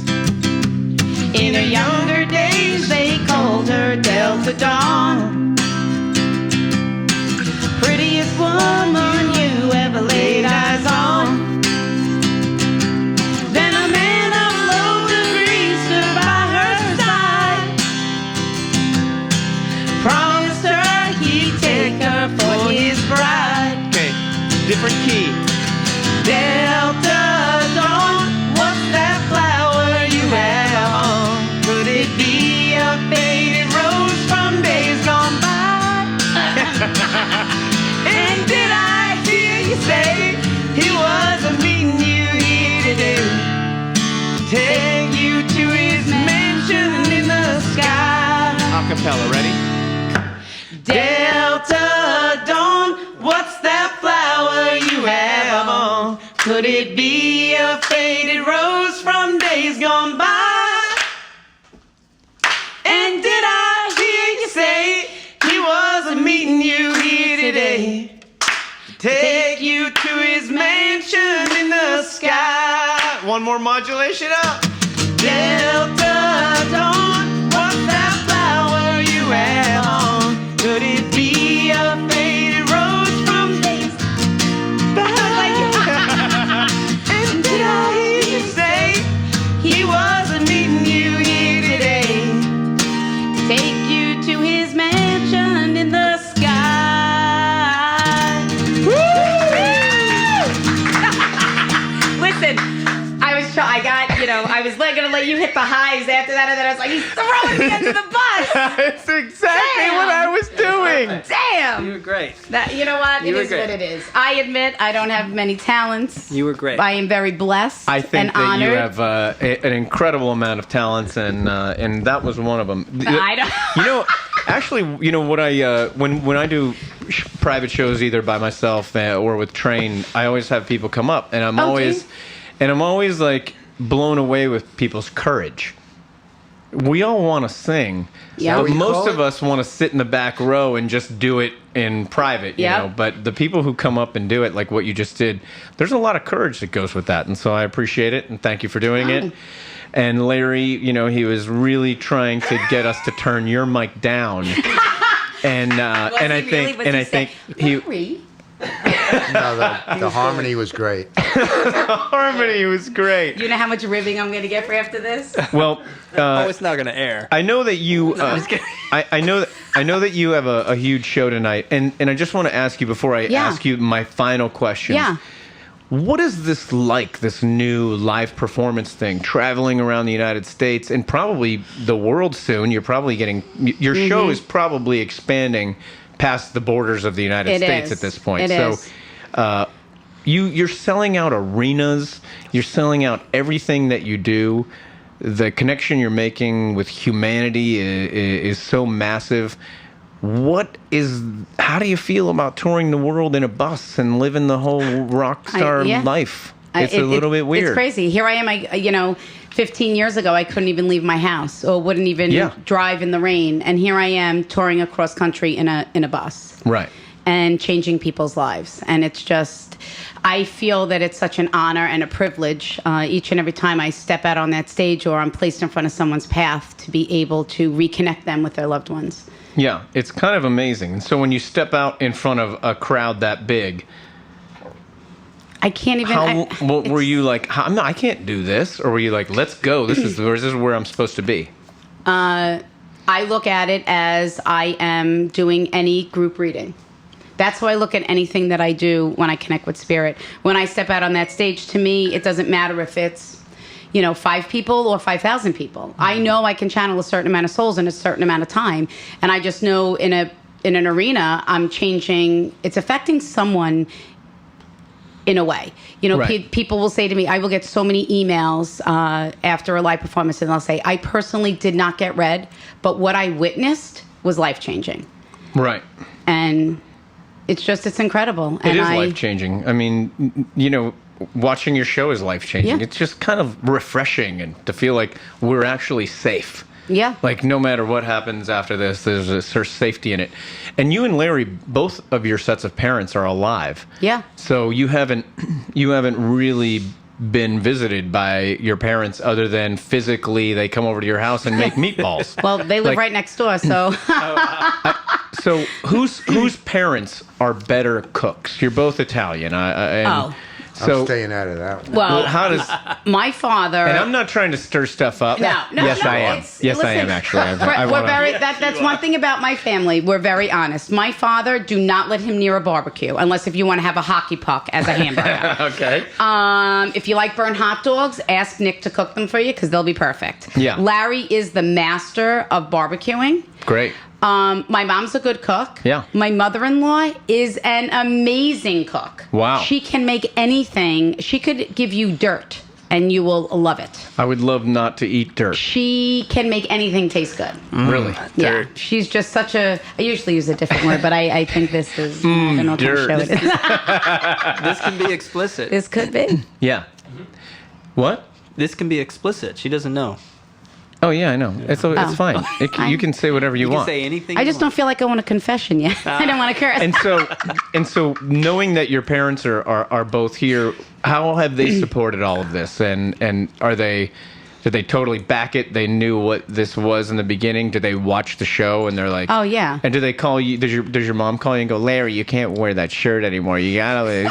In her younger days, they called her Delta Dawn. Prettiest woman you ever laid eyes on. Then a man of low degree stood by her side. Promised her he'd take her for his bride. Okay, different key. Delta Dawn, what's that flower you have on? Could it be a faded rose from days gone by? And did I hear you say he wasn't meeting you here today? Take you to his mansion in the sky. Acapella, ready? Delta Dawn, what's that flower you have on? Could it be a faded rose from days gone by? And did I hear you say he wasn't meeting you here today? Take you to his mansion in the sky. One more modulation up. Delta Dawn, what's that flower you have on? Could it be a faded rose from days by? And did I hear you say he wasn't meeting you here today? Take you to his mansion in the sky. was like gonna let you hit the highs after that, and then I was like, he's throwing me under the bus. That's exactly Damn. what I was doing. Damn. You were great. That, you know what? You It were is great. what it is. I admit I don't have many talents. You were great. I am very blessed I think and that honored. you have an incredible amount of talents, and that was one of them. I don't. You know, actually, you know what when I do private shows either by myself or with Train, I always have people come up, and I'm always like blown away with people's courage. We all want to sing, Yeah. but We most call of it- us want to sit in the back row and just do it in private, you Yeah. know. But the people who come up and do it, like what you just did, there's a lot of courage that goes with that, and so I appreciate it and thank you for doing it. And Larry, you know, he was really trying to get us to turn your mic down, and I think he Larry? No, the harmony was great. harmony was great. You know how much ribbing I'm going to get for after this? Well, Oh, it's not going to air. I know that you. just kidding. I know that you have a huge show tonight, and I just want to ask you before I Yeah. ask you my final question. Yeah. What is this like? This new live performance thing, traveling around the United States and probably the world soon. You're probably getting your Mm-hmm. show is probably expanding past the borders of the United It States is. at this point. It so. is. You're selling out arenas. You're selling out everything that you do. The connection you're making with humanity is so massive. How do you feel about touring the world in a bus and living the whole rock star yeah. life? It's a little bit weird. It's crazy. Here I am. 15 years ago, I couldn't even leave my house or wouldn't even drive in the rain, and here I am touring across country in a bus. Right. And changing people's lives. And it's just, I feel that it's such an honor and a privilege each and every time I step out on that stage or I'm placed in front of someone's path to be able to reconnect them with their loved ones. Yeah, it's kind of amazing. And so when you step out in front of a crowd that big, I can't even. were you like, I can't do this? Or were you like, let's go, this is where I'm supposed to be? I look at it as I am doing any group reading. That's how I look at anything that I do when I connect with spirit. When I step out on that stage, to me, it doesn't matter if it's, 5 people or 5,000 people. I know I can channel a certain amount of souls in a certain amount of time. And I just know in an arena, I'm changing, it's affecting someone in a way. Right. People will say to me, I will get so many emails after a live performance, and they'll say, I personally did not get read, but what I witnessed was life-changing. Right. And it's incredible. It And is life-changing. I mean, watching your show is life-changing. Yeah. It's just kind of refreshing and to feel like we're actually safe. Yeah. Like no matter what happens after this, there's a sort of safety in it. And you and Larry, both of your sets of parents are alive. Yeah. So you haven't really been visited by your parents other than physically they come over to your house and make meatballs. Well, they live Like- right next door, so So whose parents are better cooks? You're both Italian. Oh. So I'm staying out of that one. well, how does? my father. And I'm not trying to stir stuff up. No, Yes, no, I am. it's- Yes, I am listen, actually. we're very. That's one thing about my family. We're very honest. My father, do not let him near a barbecue unless if you want to have a hockey puck as a hamburger. Okay. If you like burnt hot dogs, ask Nick to cook them for you because they'll be perfect. Yeah. Larry is the master of barbecuing. Great. My mom's a good cook. Yeah. My mother-in-law is an amazing cook. Wow. She can make anything. She could give you dirt and you will love it. I would love not to eat dirt. She can make anything taste good. Really. Yeah. She's just such a. I usually use a different word, but I think this is. I don't know what kind of dirt. show it is. This can be explicit. This could be. Yeah. What? This can be explicit. She doesn't know. Oh yeah, I know. It's fine. You can say whatever you You can want. say anything. I you just don't want. feel like I want a confession yet. I don't want to curse. And so knowing that your parents are both here, how have they supported all of this? And are they? Did they totally back it? They knew what this was in the beginning. Did they watch the show and they're like, Oh, yeah. And do they call you? Does your mom call you and go, Larry, you can't wear that shirt anymore. You gotta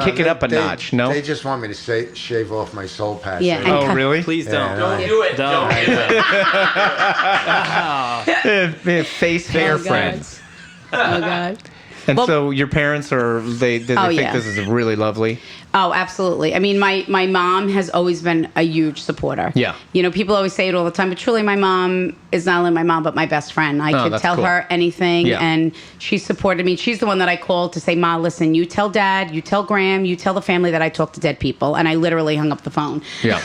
kick it up a notch. No. They just want me to shave off my soul patch. Yeah, They- and Oh cut- really? Please don't. Yeah, Don't no. do it. Don't. Face fair Oh, God. friends. Oh God. And Well- so your parents they think yeah. this is really lovely? Oh, absolutely. I mean, my mom has always been a huge supporter. Yeah. You know, people always say it all the time, but truly my mom is not only my mom, but my best friend. I could that's tell cool. her anything, Yeah. and she supported me. She's the one that I called to say, Ma, listen, you tell Dad, you tell Graham, you tell the family that I talk to dead people. And I literally hung up the phone. Yeah.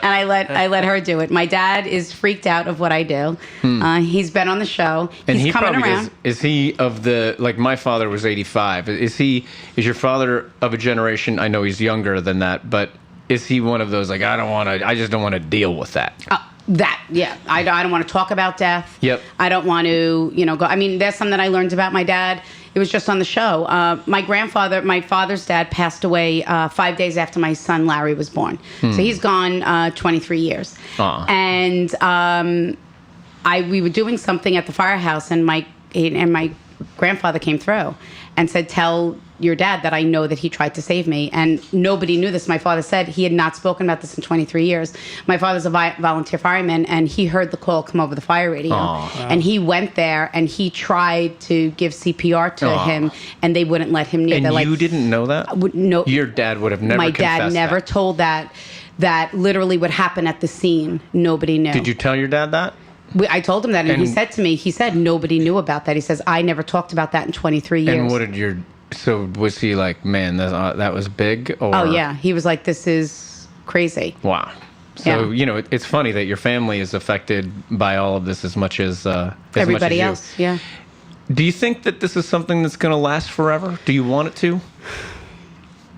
And I let her do it. My dad is freaked out of what I do. He's been on the show. And He's he coming probably around. is he of the, like my father was 85. Is your father of a generation, I know he's younger than that, but is he one of those like, I just don't want to deal with that? I don't want to talk about death. Yep. I don't want to, go. I mean, there's something I learned about my dad. It was just on the show. My father's dad passed away 5 days after my son Larry was born. So he's gone 23 years. Aw. And we were doing something at the firehouse, and my grandfather came through and said, tell your dad that I know that he tried to save me. And nobody knew this. My father said he had not spoken about this in 23 years. My father's a volunteer fireman, and he heard the call come over the fire radio. And he went there, and he tried to give CPR to him, and they wouldn't let him near. And They're you didn't know that? No. Your dad would have never My confessed dad never that. told that literally would happen at the scene. Nobody knew. Did you tell your dad that? I told him that, and he And- said to me, nobody knew about that. He says, I never talked about that in 23 years. And what did so was he like, man, that was big? Or? Oh, yeah. He was like, this is crazy. Wow. So, Yeah. it's funny that your family is affected by all of this as much as Everybody much as you. else, yeah. Do you think that this is something that's going to last forever? Do you want it to?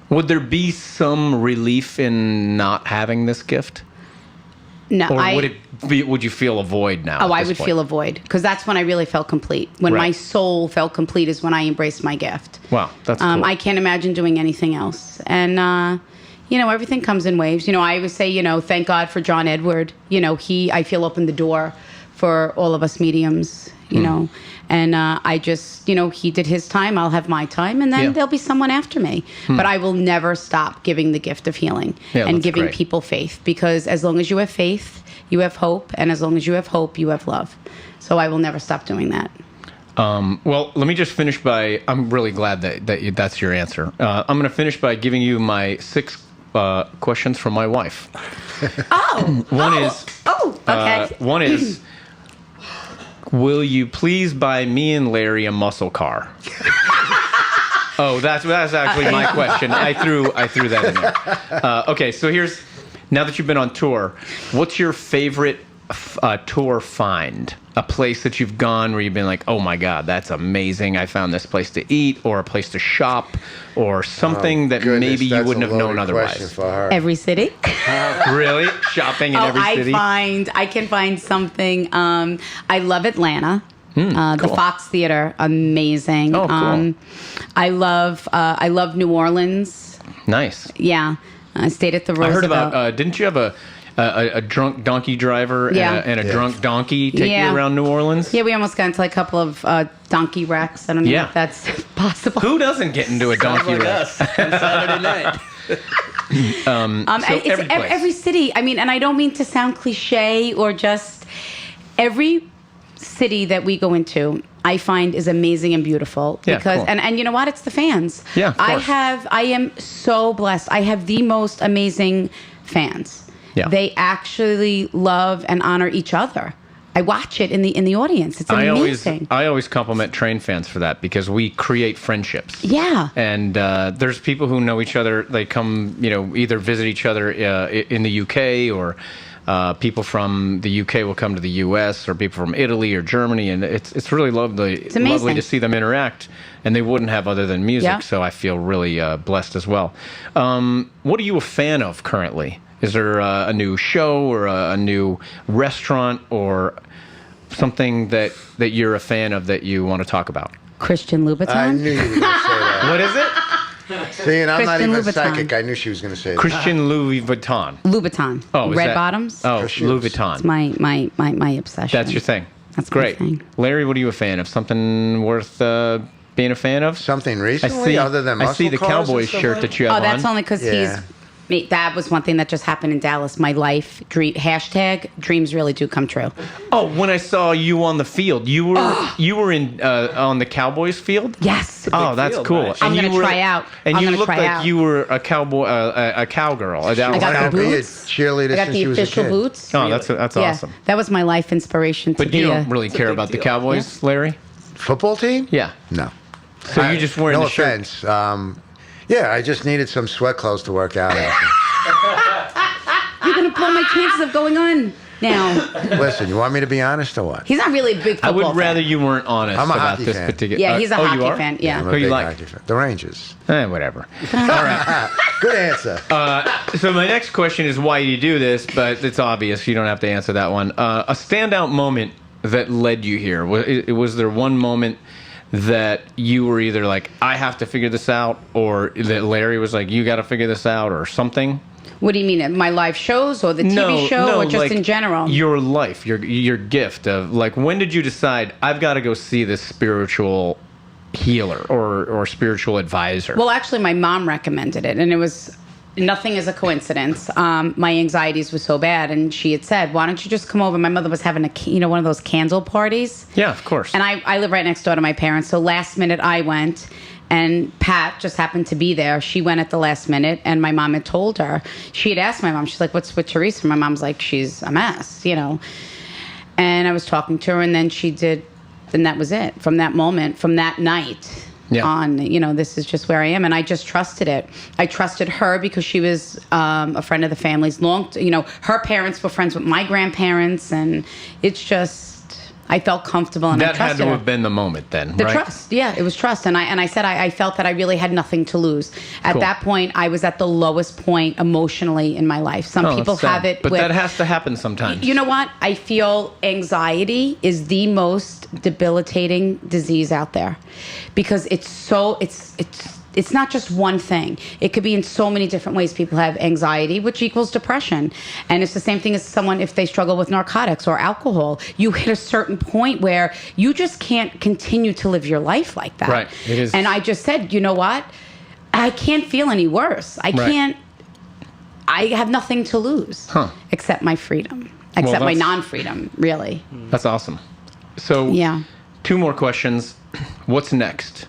Would there be some relief in not having this gift? No, Or would you feel a void now? I would feel a void, because that's when I really felt complete. When Right. my soul felt complete is when I embraced my gift. Wow, that's cool. I can't imagine doing anything else. And, everything comes in waves. I always say, thank God for John Edward. I feel opened the door for all of us mediums, And I just, he did his time, I'll have my time, and then Yeah. there'll be someone after me. But I will never stop giving the gift of healing Yeah, and that's giving great. people faith. Because as long as you have faith, you have hope. And as long as you have hope, you have love. So I will never stop doing that. Well, let me just finish by. I'm really glad that's your answer. I'm going to finish by giving you my 6 questions from my wife. Oh! Okay. One is, will you please buy me and Larry a muscle car? Oh, that's actually my question. I threw that in there. Okay, so now that you've been on tour, what's your favorite tour find? A place that you've gone where you've been like, oh my God, that's amazing. I found this place to eat, or a place to shop, or something that Goodness, maybe you that's wouldn't a have known loaded question otherwise. for her. Every city. Really? Shopping in every city? I can find something. I love Atlanta. The cool. Fox Theater, amazing. Oh, cool. I love New Orleans. Nice. Yeah, I stayed at the I Roosevelt. heard about, didn't you have a drunk donkey driver and a drunk donkey take you around New Orleans? Yeah, we almost got into like a couple of donkey wrecks. I don't know if that's possible. Who doesn't get into a donkey Like wreck? us on Saturday night. So every place. every city. I mean, and I don't mean to sound cliche or just every city that we go into, I find is amazing and beautiful. Yeah, Because cool. and you know what? It's the fans. Yeah, of course. I am so blessed. I have the most amazing fans. Yeah. They actually love and honor each other. I watch it in the audience. It's amazing. I always compliment train fans for that, because we create friendships. Yeah. And there's people who know each other. They come, either visit each other in the UK, or people from the UK will come to the US, or people from Italy or Germany, and it's really lovely. It's amazing. lovely to see them interact, and they wouldn't have other than music. Yeah. So I feel really blessed as well. What are you a fan of currently? Is there a new show or a new restaurant or something that you're a fan of that you want to talk about? Christian Louboutin. I knew you were going to say that. What is it? See, and I'm not Christian even Louboutin. psychic. I knew she was going to say that. Christian Louis Vuitton. Louboutin. Oh, is Red that- bottoms. Oh, Her shoes. Louis Vuitton. It's my obsession. That's your thing. That's my great. thing. Larry, what are you a fan of? Something worth being a fan of? Something I recently see. other than muscle I see the cars and Cowboys stuff shirt like that you have Oh, that's on. only because Yeah. That was one thing that just happened in Dallas. My life dream #dreams really do come true. Oh, when I saw you on the field, you were in on the Cowboys field. Yes. Oh, that's field, cool. right? I'm gonna try out. And I'm you gonna looked try like out. you were a cowboy, a cowgirl. A Dallas I got Wanted the to be a boots. cheerleader I got since the she was a official kid. boots. Oh, that's Yeah, awesome. that was my life inspiration to But be you don't a. really care big about the deal. Cowboys, Larry. Football team? Yeah. No. So you just wearing no the shirt. offense. Yeah, I just needed some sweat clothes to work out in. You're gonna blow my chances of going on now. Listen, you want me to be honest or what? He's not really a big I football would rather fan. you weren't honest I'm a about hockey this fan. particular. Yeah, he's a you hockey are? fan. Yeah. I'm a Who you big like? hockey fan. The Rangers. Whatever. All right. Good answer. So my next question is why you do this, but it's obvious. You don't have to answer that one. A standout moment that led you here. Was there one moment that you were either like, I have to figure this out, or that Larry was like, you got to figure this out, or something? What do you mean? My live shows or the TV show or just like in general? Your life, your gift of like, when did you decide I've got to go see this spiritual healer or spiritual advisor? Well, actually, my mom recommended it, and it was nothing is a coincidence. My anxieties were so bad, and she had said, "Why don't you just come over?" My mother was having one of those candle parties. Yeah, of course. And I live right next door to my parents, so last minute I went. And Pat just happened to be there. She went at the last minute, and my mom had told her. She had asked my mom, she's like, what's with Theresa? My mom's like, she's a mess, And I was talking to her, and then she did, and that was it. From that moment, from that night on, this is just where I am. And I just trusted it. I trusted her because she was a friend of the family's. Her parents were friends with my grandparents, and it's just... I felt comfortable, and that I trusted had to her. have been the moment then, The right? trust, yeah, it was trust, and I said I felt that I really had nothing to lose. At Cool. that point, I was at the lowest point emotionally in my life. Some people that's sad. have it, but with, that has to happen sometimes. You know what? I feel anxiety is the most debilitating disease out there, because it's not just one thing. It could be in so many different ways. People have anxiety, which equals depression. And it's the same thing as someone if they struggle with narcotics or alcohol. You hit a certain point where you just can't continue to live your life like that. Right. It is. And I just said, you know what? I can't feel any worse. I have nothing to lose except my freedom, except my that's- non-freedom, really. That's awesome. So, Yeah. 2 more questions. What's next?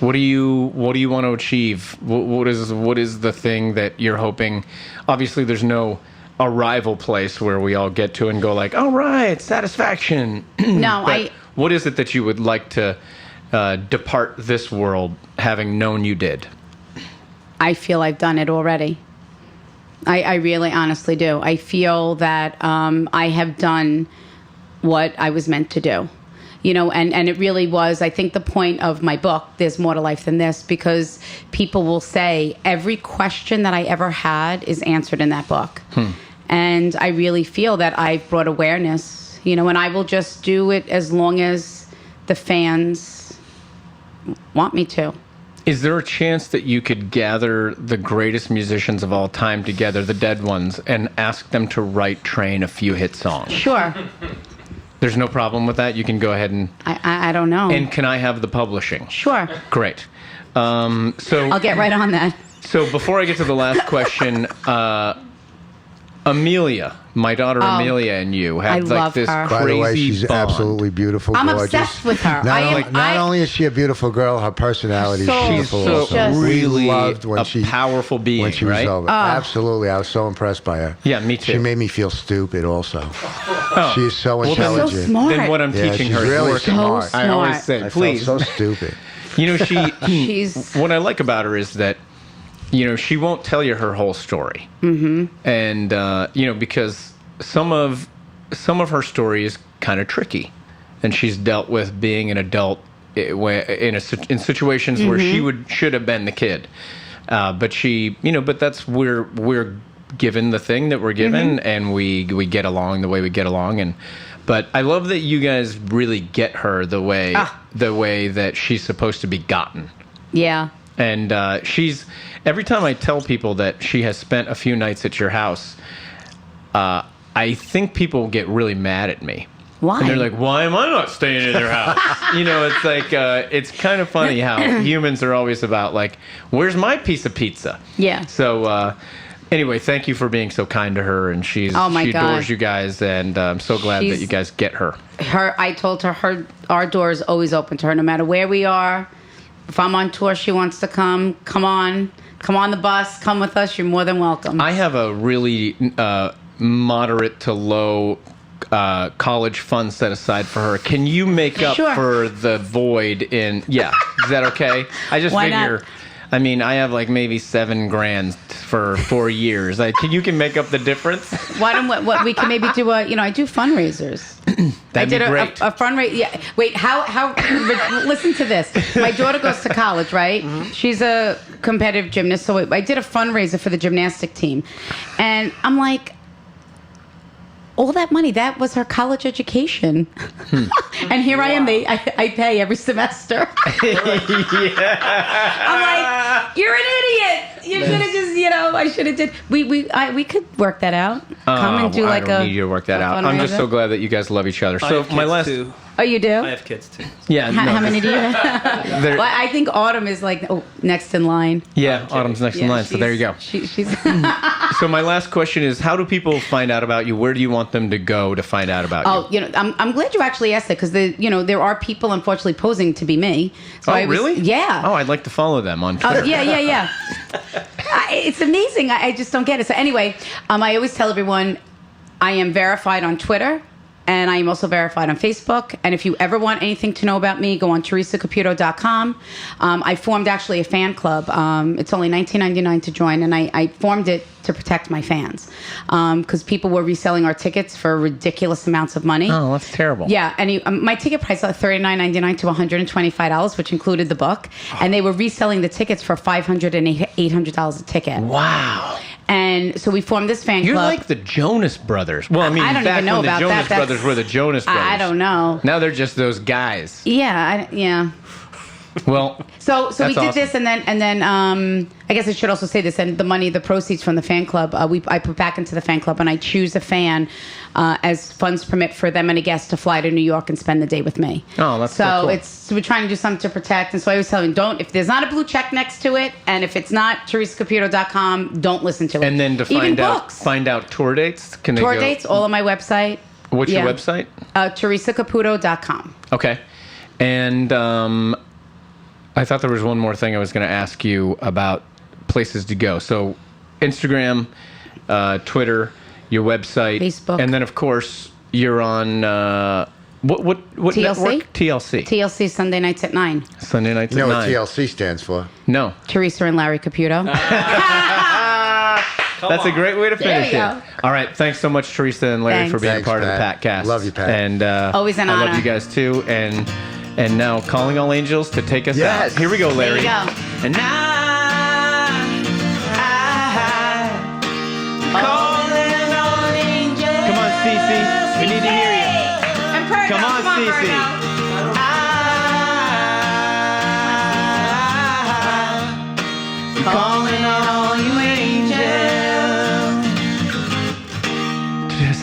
What do you want to achieve? What is the thing that you're hoping? Obviously, there's no arrival place where we all get to and go like, all right, satisfaction. No, But what is it that you would like to depart this world having known you did? I feel I've done it already. I really honestly do. I feel that I have done what I was meant to do. And it really was, I think, the point of my book, There's More to Life Than This, because people will say every question that I ever had is answered in that book. And I really feel that I've brought awareness, and I will just do it as long as the fans want me to. Is there a chance that you could gather the greatest musicians of all time together, the dead ones, and ask them to train a few hit songs? Sure. There's no problem with that? You can go ahead and... I don't know. And can I have the publishing? Sure. Great. So I'll get right on that. So before I get to the last question, Amelia, my daughter Amelia, and you I have love like this her. crazy By the way, she's bond. absolutely beautiful, I'm gorgeous. obsessed with her. Not only is she a beautiful girl, her personality is So- beautiful. So She's just- really we loved when a she powerful being, when she was right? over. Absolutely, I was so impressed by her. Yeah, me too. She made me feel stupid. Also, Oh. she's so then- intelligent. So smart. Then what I'm Yeah, teaching she's her is really working. smart. I always Smart. say, I please. felt so stupid. She's What I like about her is that, she won't tell you her whole story. Mm-hmm. And, because some of her story is kind of tricky. And she's dealt with being an adult in situations where she should have been the kid. But that's where we're given the thing that we're given, and we get along the way we get along. But I love that you guys really get her the way that she's supposed to be gotten. yeah. And every time I tell people that she has spent a few nights at your house, I think people get really mad at me Why? And they're like, why am I not staying in their house? It's like, it's kind of funny how humans are always about, like, where's my piece of pizza? Yeah. So, anyway, thank you for being so kind to her, and she adores you guys, and I'm so glad that you guys get her. I told her our door is always open to her, no matter where we are. If I'm on tour, she wants to come on the bus, come with us. You're more than welcome. I have a really moderate to low college fund set aside for her. Can you make up for the void in? Yeah, is that okay? I just figure. Not? I mean, I have like maybe $7,000 for 4 years. You can make up the difference. Why don't we can maybe do I do fundraisers. That'd be great. a fundraiser. Yeah. Wait, how? Listen to this. My daughter goes to college, right? Mm-hmm. She's a competitive gymnast, so I did a fundraiser for the gymnastic team, and I'm like, all that money, that was her college education. And here I am, I pay every semester. I'm like, you're an idiot. You should have just, I should have did. We could work that out. Come and do I don't need you to work that out. I'm just so glad that you guys love each other. So my last. Too. Oh, you do? I have kids too. Yeah. How many do you have? Well, I think Autumn is like next in line. Yeah, Autumn's next in line. So there you go. She's. So my last question is, how do people find out about you? Where do you want them to go to find out about you? I'm glad you actually asked that, because there are people unfortunately posing to be me. So really? Yeah. Oh, I'd like to follow them on Twitter. Yeah. It's amazing. I just don't get it. So anyway, I always tell everyone I am verified on Twitter. And I am also verified on Facebook. And if you ever want anything to know about me, go on TheresaCaputo.com. I formed actually a fan club. It's only $19.99 to join. And I formed it to protect my fans. Because people were reselling our tickets for ridiculous amounts of money. Oh, that's terrible. Yeah. And my ticket price was $39.99 to $125, which included the book. And they were reselling the tickets for $500 and $800 a ticket. Wow. And so we formed this fan club. You're like the Jonas Brothers. Well, I mean, I don't back even know when the about Jonas that. Brothers were the Jonas Brothers. I don't know. Now they're just those guys. Yeah. Well, so we did this, and then I guess I should also say this. And the proceeds from the fan club, I put back into the fan club, and I choose a fan as funds permit for them and a guest to fly to New York and spend the day with me. Oh, that's so cool. We're trying to do something to protect. And so I always tell them, if there's not a blue check next to it, and if it's not TheresaCaputo.com, don't listen to it. And then to find out tour dates, dates, all on my website. What's your website? TheresaCaputo.com. Okay, and I thought there was one more thing I was going to ask you about places to go. So Instagram, Twitter, your website, Facebook, and then of course you're on what TLC? Network? TLC Sunday nights at 9. Sunday nights You at know 9. what TLC stands for? No. Teresa and Larry Caputo. That's a great way to finish it. Go. All right, thanks so much, Theresa and Larry, for being Thanks, part Pat. of the Patcast. Love you, Pat. And always an honor. I love you guys too. And now calling all angels to take us Yes. out. Here we go, Larry. There you go. And Calling all angels. come on, Cece. We need to hear you. And Pergo, Come on, Cece. Calling all you angels.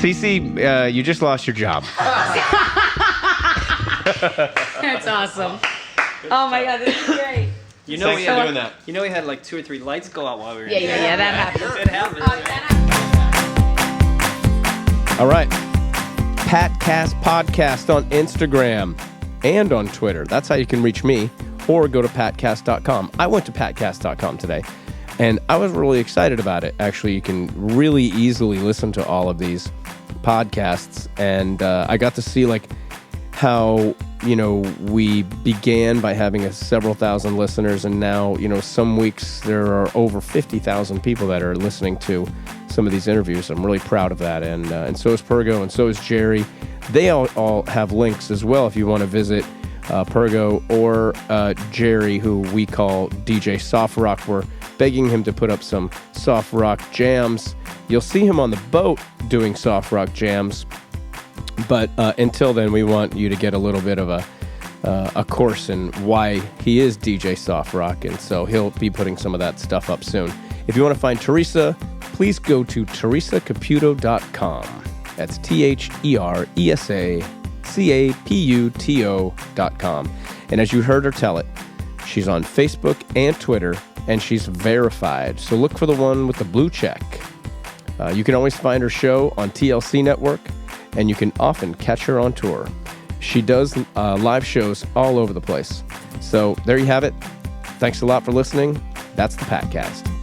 Cece, you just lost your job. That's awesome. Oh my God, this is great. You know, Thanks we for had, doing that. You know, we had like 2 or 3 lights go out while we were in Yeah, there. that happens. It happens. All right. Patcast Podcast on Instagram and on Twitter. That's how you can reach me, or go to patcast.com. I went to patcast.com today, and I was really excited about it. Actually, you can really easily listen to all of these podcasts, and I got to see how we began by having several thousand listeners, and now some weeks there are over 50,000 people that are listening to some of these interviews. I'm really proud of that, and so is Pergo, and so is Jerry. They all have links as well if you want to visit Pergo or Jerry, who we call DJ Soft Rock. We're begging him to put up some soft rock jams. You'll see him on the boat doing soft rock jams. But until then, we want you to get a little bit of a course in why he is DJ Soft Rock, and so he'll be putting some of that stuff up soon. If you want to find Theresa, please go to TheresaCaputo.com. That's TheresaCaputo.com. Caputo.com. And as you heard her tell it, she's on Facebook and Twitter, and she's verified. So look for the one with the blue check. You can always find her show on TLC Network, and you can often catch her on tour. She does live shows all over the place. So there you have it. Thanks a lot for listening. That's the Patcast.